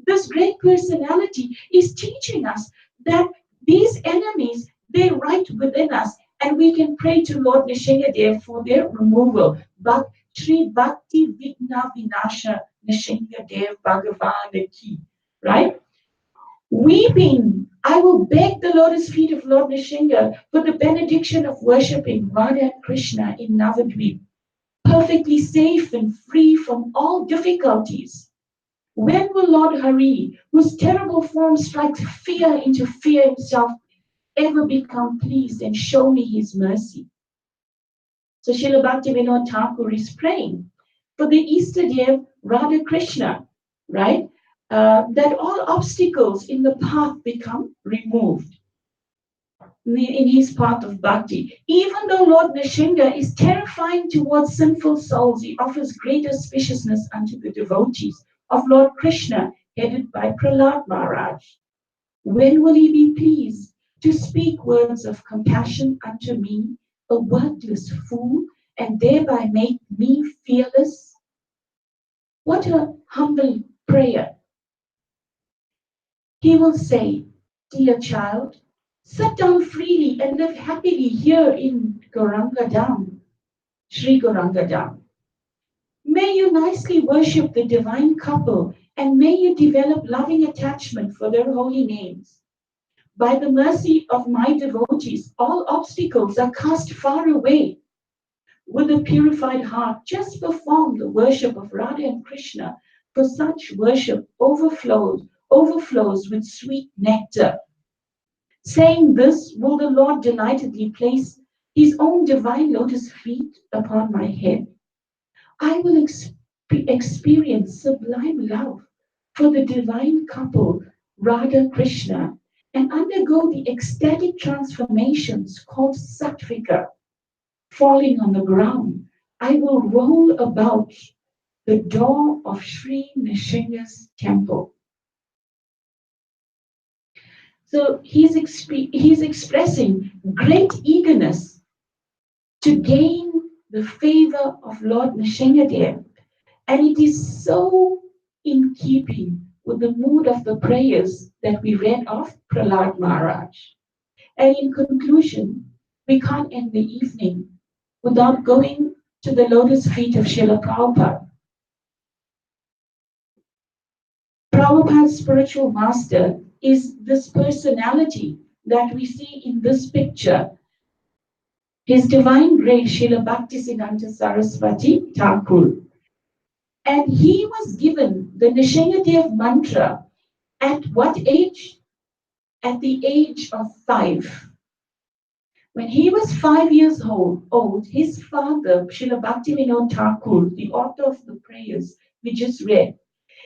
this great personality is teaching us that these enemies, they right within us, and we can pray to Lord Nrsimhadev for their removal. Shri Bhakti Vigna Vinasha Nrsimhadev Bhagavan Ki, right? Weeping, I will beg the lotus feet of Lord Nrsimha for the benediction of worshipping Radha and Krishna in Navadvip, perfectly safe and free from all difficulties. When will Lord Hari, whose terrible form strikes fear into fear himself, ever become pleased and show me his mercy? So Srila Bhaktivinoda Thakur is praying for the Easterdev Radha Krishna, right? That all obstacles in the path become removed in his path of bhakti. Even though Lord Nrsimha is terrifying towards sinful souls, he offers great auspiciousness unto the devotees of Lord Krishna, headed by Prahlad Maharaj. When will he be pleased to speak words of compassion unto me, a wordless fool, and thereby make me fearless? What a humble prayer. He will say, dear child, sit down freely and live happily here in Gauranga Dham, Sri Gauranga Dham. May you nicely worship the divine couple and may you develop loving attachment for their holy names. By the mercy of my devotees, all obstacles are cast far away. With a purified heart, just perform the worship of Radha and Krishna, for such worship overflows with sweet nectar. Saying this, will the Lord delightedly place his own divine lotus feet upon my head. I will experience sublime love for the divine couple, Radha Krishna, and undergo the ecstatic transformations called sattvika. Falling on the ground, I will roll about the door of Sri Nrsimha's temple. So he's expressing great eagerness to gain the favor of Lord Nrsimhadev. And it is so in keeping with the mood of the prayers that we read of Prahlad Maharaj. And in conclusion, we can't end the evening without going to the lotus feet of Srila Prabhupada. Prabhupada's spiritual master is this personality that we see in this picture. His divine grace, Srila Bhaktisiddhanta Saraswati Thakur. And he was given the Nrsimhadev mantra at what age? at the age of 5. When he was 5 years old, his father, Srila Bhaktivinoda Thakur, the author of the prayers we just read,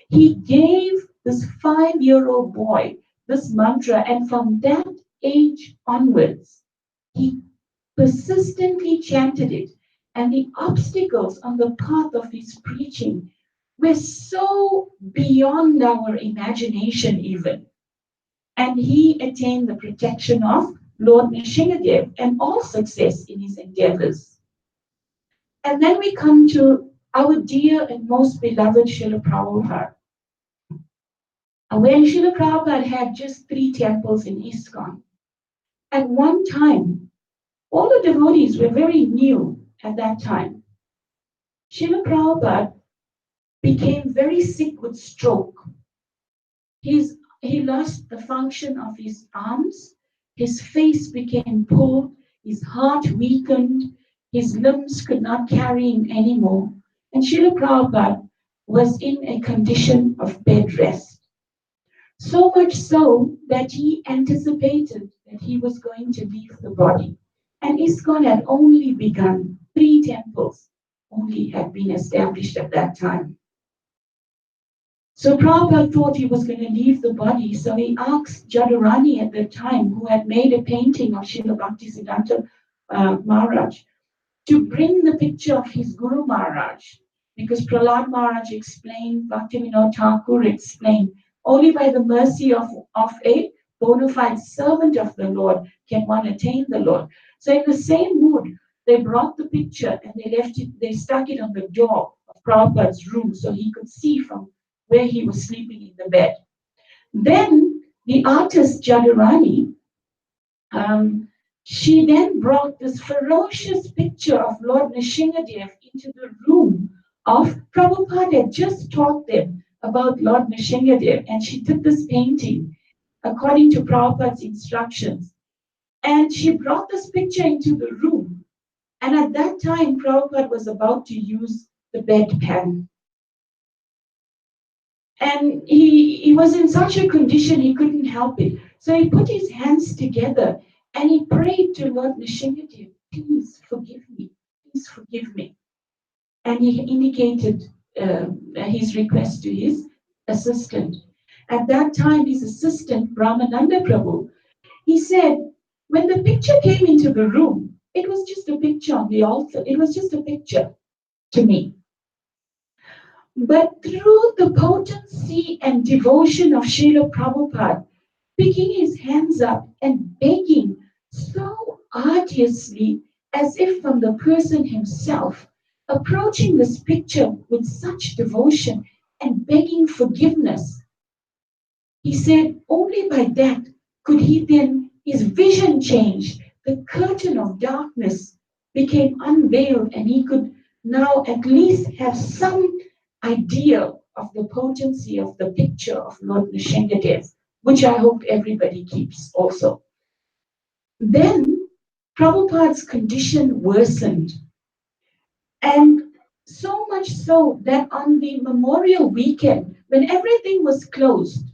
he gave this 5-year-old boy this mantra, and from that age onwards, he persistently chanted it, and the obstacles on the path of his preaching were so beyond our imagination even. And he attained the protection of Lord Nrsimhadeva and all success in his endeavors. And then we come to our dear and most beloved Srila Prabhupada. When Srila Prabhupada had just 3 temples in ISKCON, at one time, all the devotees were very new at that time. Srila Prabhupada became very sick with stroke. He lost the function of his arms, his face became pulled, his heart weakened, his limbs could not carry him anymore. And Srila Prabhupada was in a condition of bed rest. So much so that he anticipated that he was going to leave the body. And ISKCON had only begun. 3 temples only had been established at that time. So Prabhupada thought he was going to leave the body, so he asked Jadurani at the time, who had made a painting of Srila Bhaktisiddhanta Maharaj, to bring the picture of his Guru Maharaj, because Prahlad Maharaj explained, Bhaktivinoda Thakur explained, only by the mercy of a bona fide servant of the Lord can one attain the Lord. So in the same mood, they brought the picture and they stuck it on the door of Prabhupada's room so he could see from where he was sleeping in the bed. Then the artist Jadurani, she then brought this ferocious picture of Lord Nrsimhadeva into the room of Prabhupada had just taught them about Lord Nrsimhadeva, and she took this painting according to Prabhupada's instructions. And she brought this picture into the room. And at that time, Prabhupada was about to use the bedpan. And he was in such a condition he couldn't help it. So he put his hands together and he prayed to Lord Nrsimhadeva, please forgive me, please forgive me. And he indicated his request to his assistant. At that time, his assistant, Brahmananda Prabhu, he said, when the picture came into the room, it was just a picture on the altar. It was just a picture to me. But through the potency and devotion of Srila Prabhupada, picking his hands up and begging so arduously as if from the person himself, approaching this picture with such devotion and begging forgiveness, he said only by that could he then, his vision changed, the curtain of darkness became unveiled, and he could now at least have some idea of the potency of the picture of Lord Nrsimhadeva, which I hope everybody keeps also. Then Prabhupada's condition worsened, and so much so that on the Memorial Weekend, when everything was closed,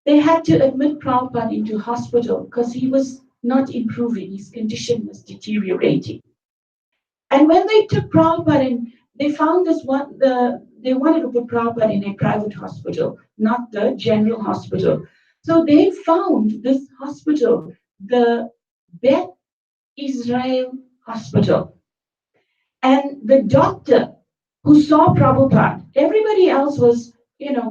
they had to admit Prabhupada into hospital because he was not improving, his condition was deteriorating. And when they took Prabhupada and they found this one, they wanted to put Prabhupada in a private hospital, not the general hospital. So they found this hospital, the Beth Israel Hospital. And the doctor who saw Prabhupada, everybody else was,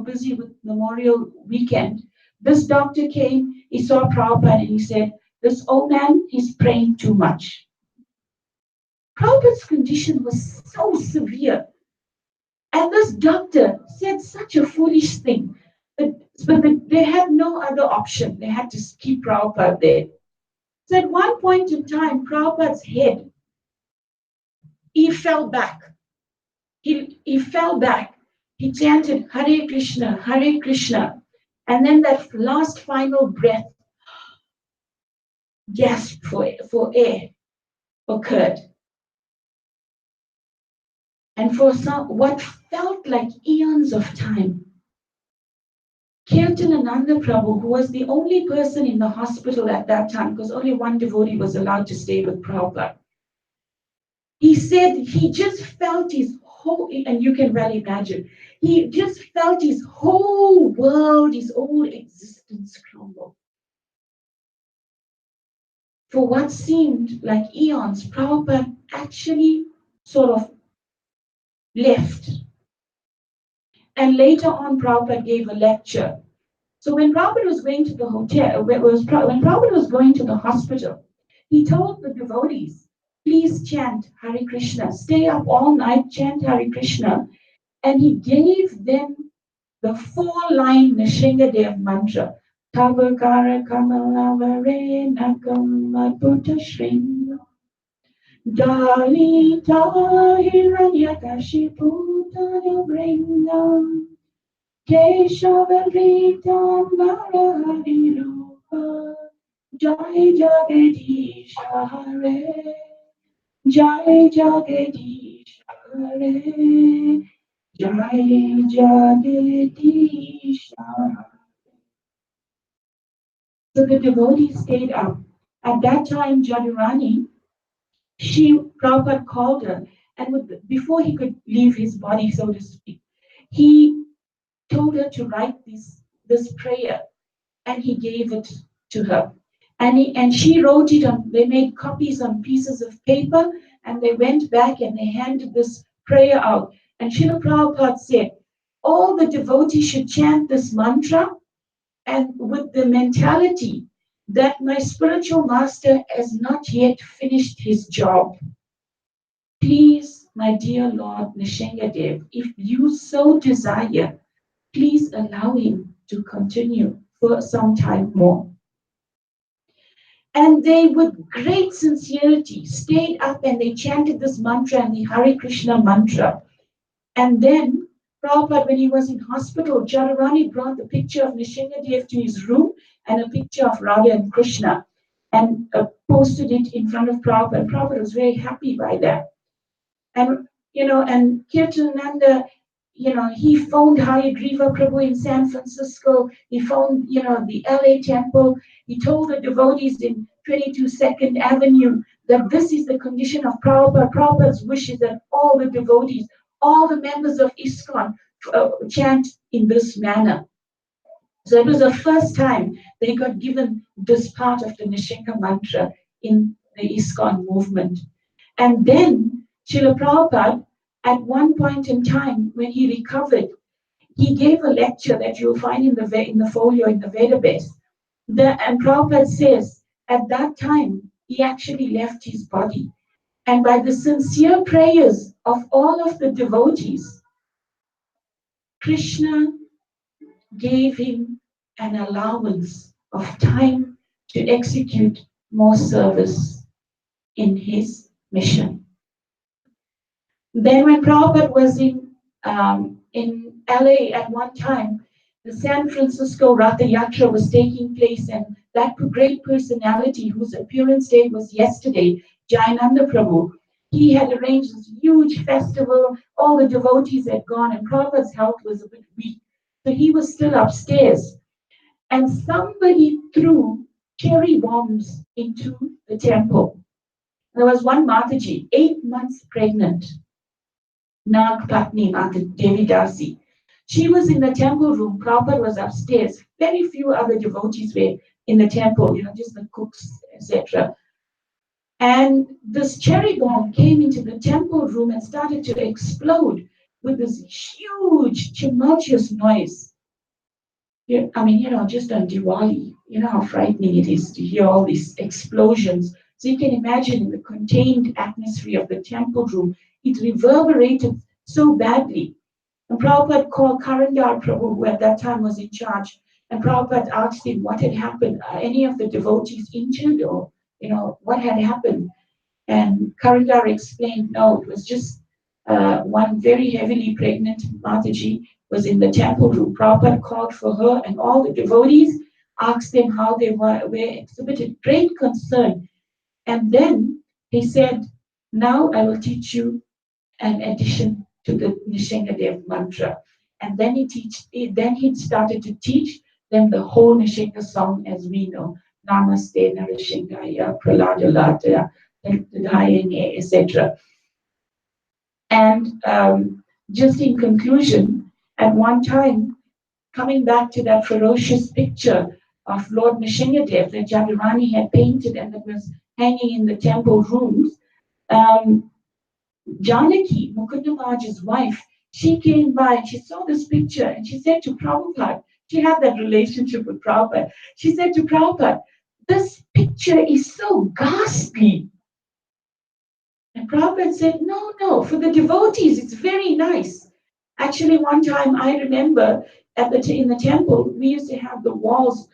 busy with Memorial Weekend. This doctor came, he saw Prabhupada and he said, this old man, he's praying too much. Prabhupada's condition was so severe. And this doctor said such a foolish thing. But they had no other option. They had to keep Prabhupada there. So at one point in time, Prabhupada's head, he fell back. He fell back. He chanted Hare Krishna, Hare Krishna. And then that last final breath, gasp for air occurred. And for what felt like eons of time, Kirtanananda Prabhu, who was the only person in the hospital at that time, because only one devotee was allowed to stay with Prabhupada, he said he just felt his whole, and you can well imagine, he just felt his whole world, his whole existence crumble. For what seemed like eons, Prabhupada actually sort of left. And later on, Prabhupada gave a lecture. So when Prabhupada was going to the hotel, when Prabhupada was going to the hospital, he told the devotees, please chant Hare Krishna, stay up all night, chant Hare Krishna. And he gave them the 4-line Nrsimhadeva mantra. Tavakara Kamalavare Nakama Buddha Shringa Dalita Hiranyakashipu Tana Bringa Keshavarita Narahari Rupa Jai Jagadish Hare Jai Jagadish Hare Jai Jagadish. So the devotee stayed up. At that time, Jadurani, Prabhupada called her, and before he could leave his body, so to speak, he told her to write this prayer, and he gave it to her. And she wrote it on, they made copies on pieces of paper, and they went back and they handed this prayer out. And Srila Prabhupada said, all the devotees should chant this mantra, and with the mentality that my spiritual master has not yet finished his job. Please, my dear Lord Nrsimhadev, if you so desire, please allow him to continue for some time more. And they, with great sincerity, stayed up and they chanted this mantra and the Hare Krishna mantra. And then Prabhupada, when he was in hospital, Jadurani brought the picture of Nrsimhadev to his room and a picture of Radha and Krishna and posted it in front of Prabhupada. Prabhupada was very happy by that. And, and Kirtananda, he phoned Hayagriva Prabhu in San Francisco. He phoned, the LA temple. He told the devotees in 22nd Avenue that this is the condition of Prabhupada. Prabhupada's wish is that all the devotees, all the members of ISKCON chant in this manner. So it was the first time they got given this part of the Nrsimha mantra in the ISKCON movement. And then Srila Prabhupada, at one point in time when he recovered, he gave a lecture that you'll find in the folio in the Vedabase. And Prabhupada says, at that time, he actually left his body. And by the sincere prayers of all of the devotees, Krishna gave him an allowance of time to execute more service in his mission. Then when Prabhupada was in LA at one time, the San Francisco Ratha Yatra was taking place, and that great personality whose appearance date was yesterday, Jayananda Prabhu, he had arranged this huge festival. All the devotees had gone, and Prabhupada's health was a bit weak. So he was still upstairs. And somebody threw cherry bombs into the temple. There was one Mataji, 8 months pregnant, Nag Patni Mata Devi Dasi. She was in the temple room. Prabhupada was upstairs. Very few other devotees were in the temple, just the cooks, etc. And this cherry bomb came into the temple room and started to explode with this huge, tumultuous noise. Just on Diwali, how frightening it is to hear all these explosions. So you can imagine in the contained atmosphere of the temple room, it reverberated so badly. And Prabhupada called Karandar Prabhu, who at that time was in charge, and Prabhupada asked him what had happened. Are any of the devotees injured, or what had happened? And Karandar explained, no, it was just one very heavily pregnant Mataji was in the temple room. Prabhupada called for her, and all the devotees asked them how they were exhibited great concern. And then he said, now I will teach you an addition to the Nrsimhadev mantra. and then he started to teach them the whole Nishinga song as we know. Namaste Narishingaya, Praladalata, Dhyane, etc. And just in conclusion, at one time, coming back to that ferocious picture of Lord Nrsimhadev that Jadurani had painted and that was hanging in the temple rooms, Janaki, Mukundamaja's wife, she came by and she saw this picture and she said to Prabhupada, she had that relationship with Prabhupada, she said to Prabhupada, this picture is so ghastly. And Prabhupada said, no, no, for the devotees, it's very nice. Actually, one time I remember in the temple, we used to have the walls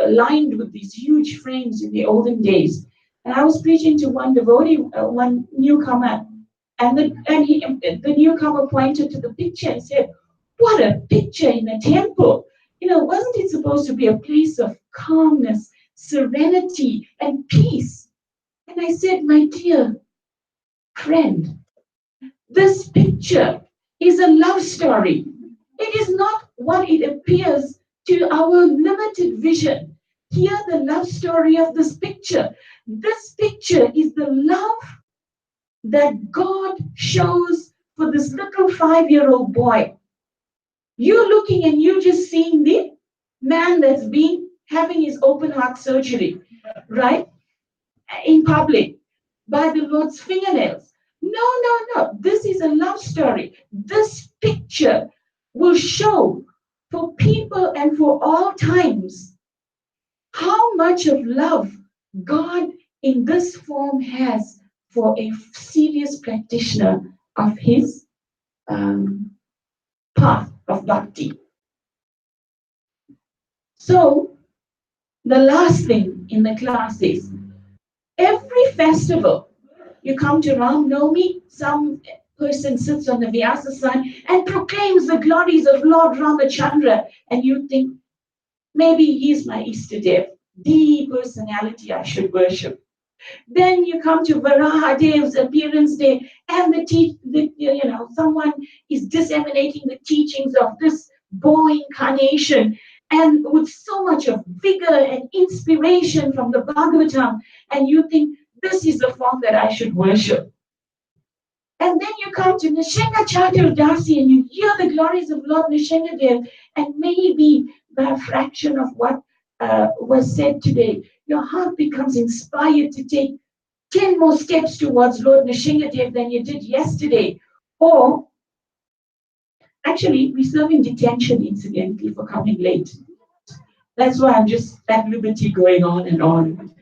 lined with these huge frames in the olden days. And I was preaching to one devotee, one newcomer, and the newcomer pointed to the picture and said, what a picture in the temple. You know, wasn't it supposed to be a place of calmness, serenity, and peace? And I said, my dear friend, this picture is a love story. It is not what it appears to our limited vision. Hear the love story of this picture. This picture is the love that God shows for this little 5-year-old boy. You're looking and you're just seeing the man that's been having his open heart surgery, right? In public by the Lord's fingernails. No, no, no. This is a love story. This picture will show for people and for all times how much of love God in this form has for a serious practitioner of his path of bhakti. So, the last thing in the class is every festival, you come to Ram Navami, some person sits on the Vyasa and proclaims the glories of Lord Ramachandra, and you think, maybe he's my Istadev, the personality I should worship. Then you come to Varahadev's appearance day, and someone is disseminating the teachings of this boy incarnation, and with so much of vigor and inspiration from the Bhagavatam, and you think this is the form that I should worship. And then you come to Nishinga Chaturdasi and you hear the glories of Lord Nrsimhadev, and maybe by a fraction of what was said today, your heart becomes inspired to take 10 more steps towards Lord Nrsimhadev than you did yesterday. Or, actually, we serve in detention, incidentally, for coming late. That's why I'm just at liberty going on and on.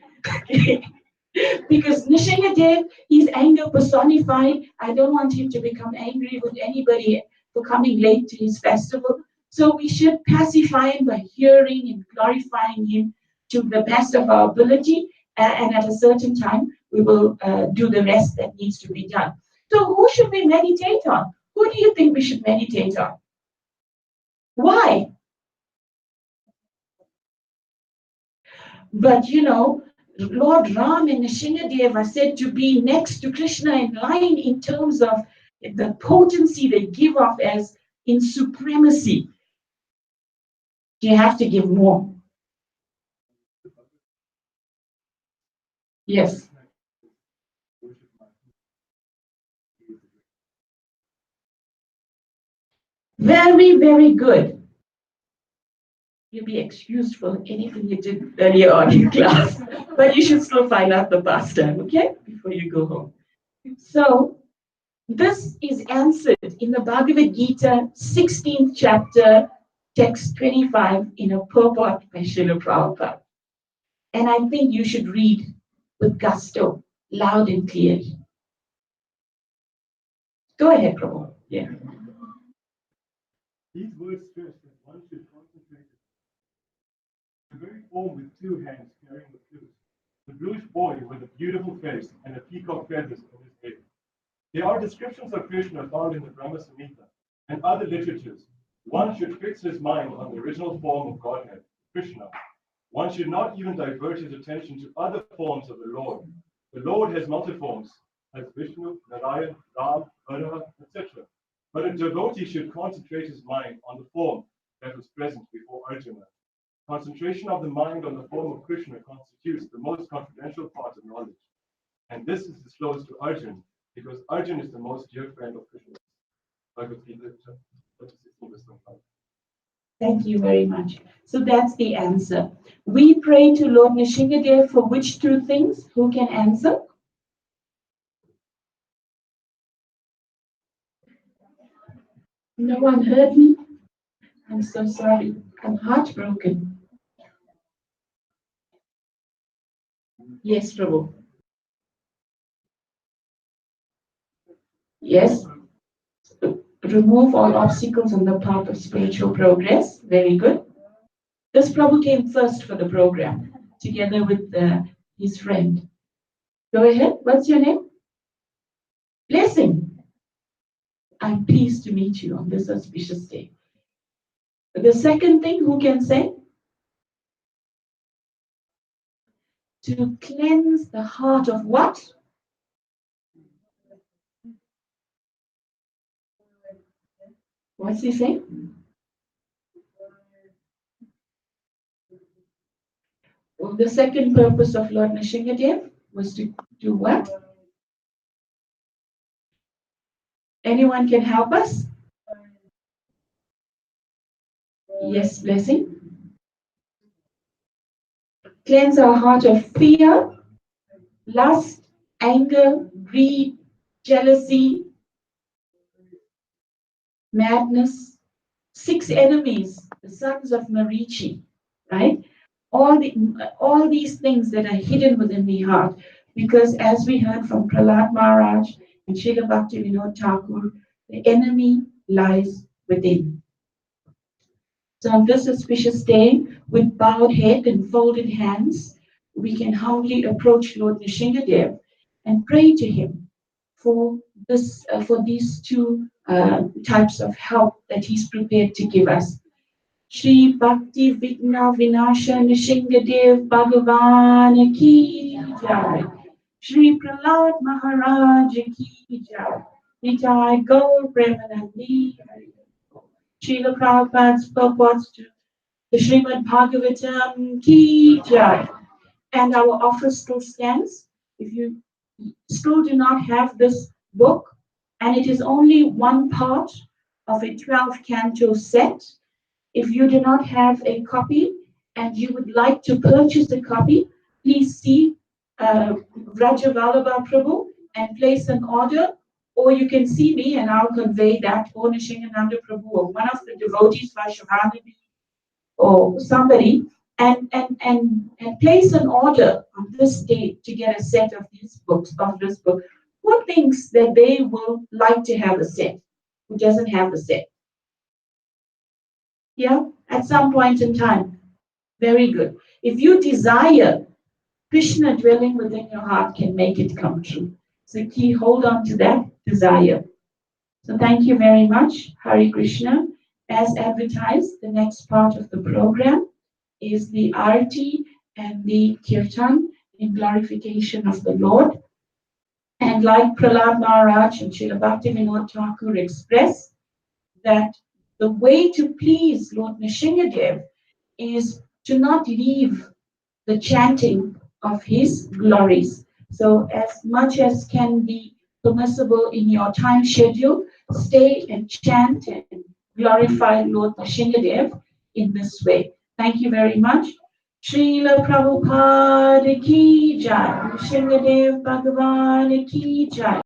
Because Nrsimhadev, he's anger personified. I don't want him to become angry with anybody for coming late to his festival. So we should pacify him by hearing and glorifying him to the best of our ability. And at a certain time, we will do the rest that needs to be done. So who should we meditate on? Who do you think we should meditate on? Why? But Lord Ram and Nrsimhadev are said to be next to Krishna in line in terms of the potency they give off as in supremacy. You have to give more. Yes. Very, very good. You'll be excused for anything you did earlier on in class, but you should still find out the past time, okay? Before you go home. So, this is answered in the Bhagavad Gita, 16th chapter, text 25, in a purport by Srila Prabhupada. And I think you should read with gusto, loud and clear. Go ahead, Prabhu. Yeah. These words stress that one should concentrate. The very form with 2 hands carrying the flute, the bluish boy with a beautiful face and a peacock feathers on his head. There are descriptions of Krishna found in the Brahma Samhita and other literatures. One should fix his mind on the original form of Godhead, Krishna. One should not even divert his attention to other forms of the Lord. The Lord has multiforms, as Vishnu, Narayan, Ram, Varaha, etc. But a devotee should concentrate his mind on the form that was present before Arjuna. Concentration of the mind on the form of Krishna constitutes the most confidential part of knowledge. And this is disclosed to Arjuna because Arjuna is the most dear friend of Krishna. Thank you very much. So that's the answer. We pray to Lord Nrsimhadev for which two things? Who can answer? No one heard me? I'm so sorry. I'm heartbroken. Yes, Prabhu. Yes. Remove all obstacles on the path of spiritual progress. Very good. This Prabhu came first for the program, together with his friend. Go ahead. What's your name? Blessing. I'm pleased to meet you on this auspicious day. The second thing, who can say? To cleanse the heart of what? What's he saying? Well, the second purpose of Lord Nrsimhadev was to do what? Anyone can help us? Yes, Blessing. Cleanse our heart of fear, lust, anger, greed, jealousy, madness. 6 enemies, the sons of Marichi, right? All these things that are hidden within the heart, because as we heard from Prahlad Maharaj and Srila Bhaktivinoda Thakur, the enemy lies within. So on this auspicious day, with bowed head and folded hands, we can humbly approach Lord Nrsimhadev and pray to him for these two types of help that he's prepared to give us. Shri Bhakti Vigna Vinasha Nrsimhadev Bhagavan Ki Jai. Shri Prahlad Maharaj Ki Jai. Nitai Gaur Premanandi. Srila Prabhupada's purports to the Srimad Bhagavatam Ki Jai. And our offer still stands. If you still do not have this book, and it is only one part of a 12-canto set, if you do not have a copy and you would like to purchase a copy, please see Vrajavalabha Prabhu and place an order, or you can see me and I'll convey that, or Nishingananda Prabhu, or one of the devotees, Vaishvanadi, or somebody, and place an order on this date to get a set of these books, of this book. Who thinks that they will like to have a set? Who doesn't have a set? Yeah, at some point in time. Very good. If you desire Krishna dwelling within your heart can make it come true. So key, hold on to that desire. So thank you very much, Hare Krishna. As advertised, the next part of the program is the Arati and the Kirtan in glorification of the Lord. And like Prahlad Maharaj and Srila Bhaktivinoda Thakur express, that the way to please Lord Nrsimhadev is to not leave the chanting of his glories. So as much as can be permissible in your time schedule, stay and chant and glorify Lord Nrsimhadev in this way. Thank you very much. Srila Prabhupada ki jai, Nrsimhadev Bhagavan ki jai.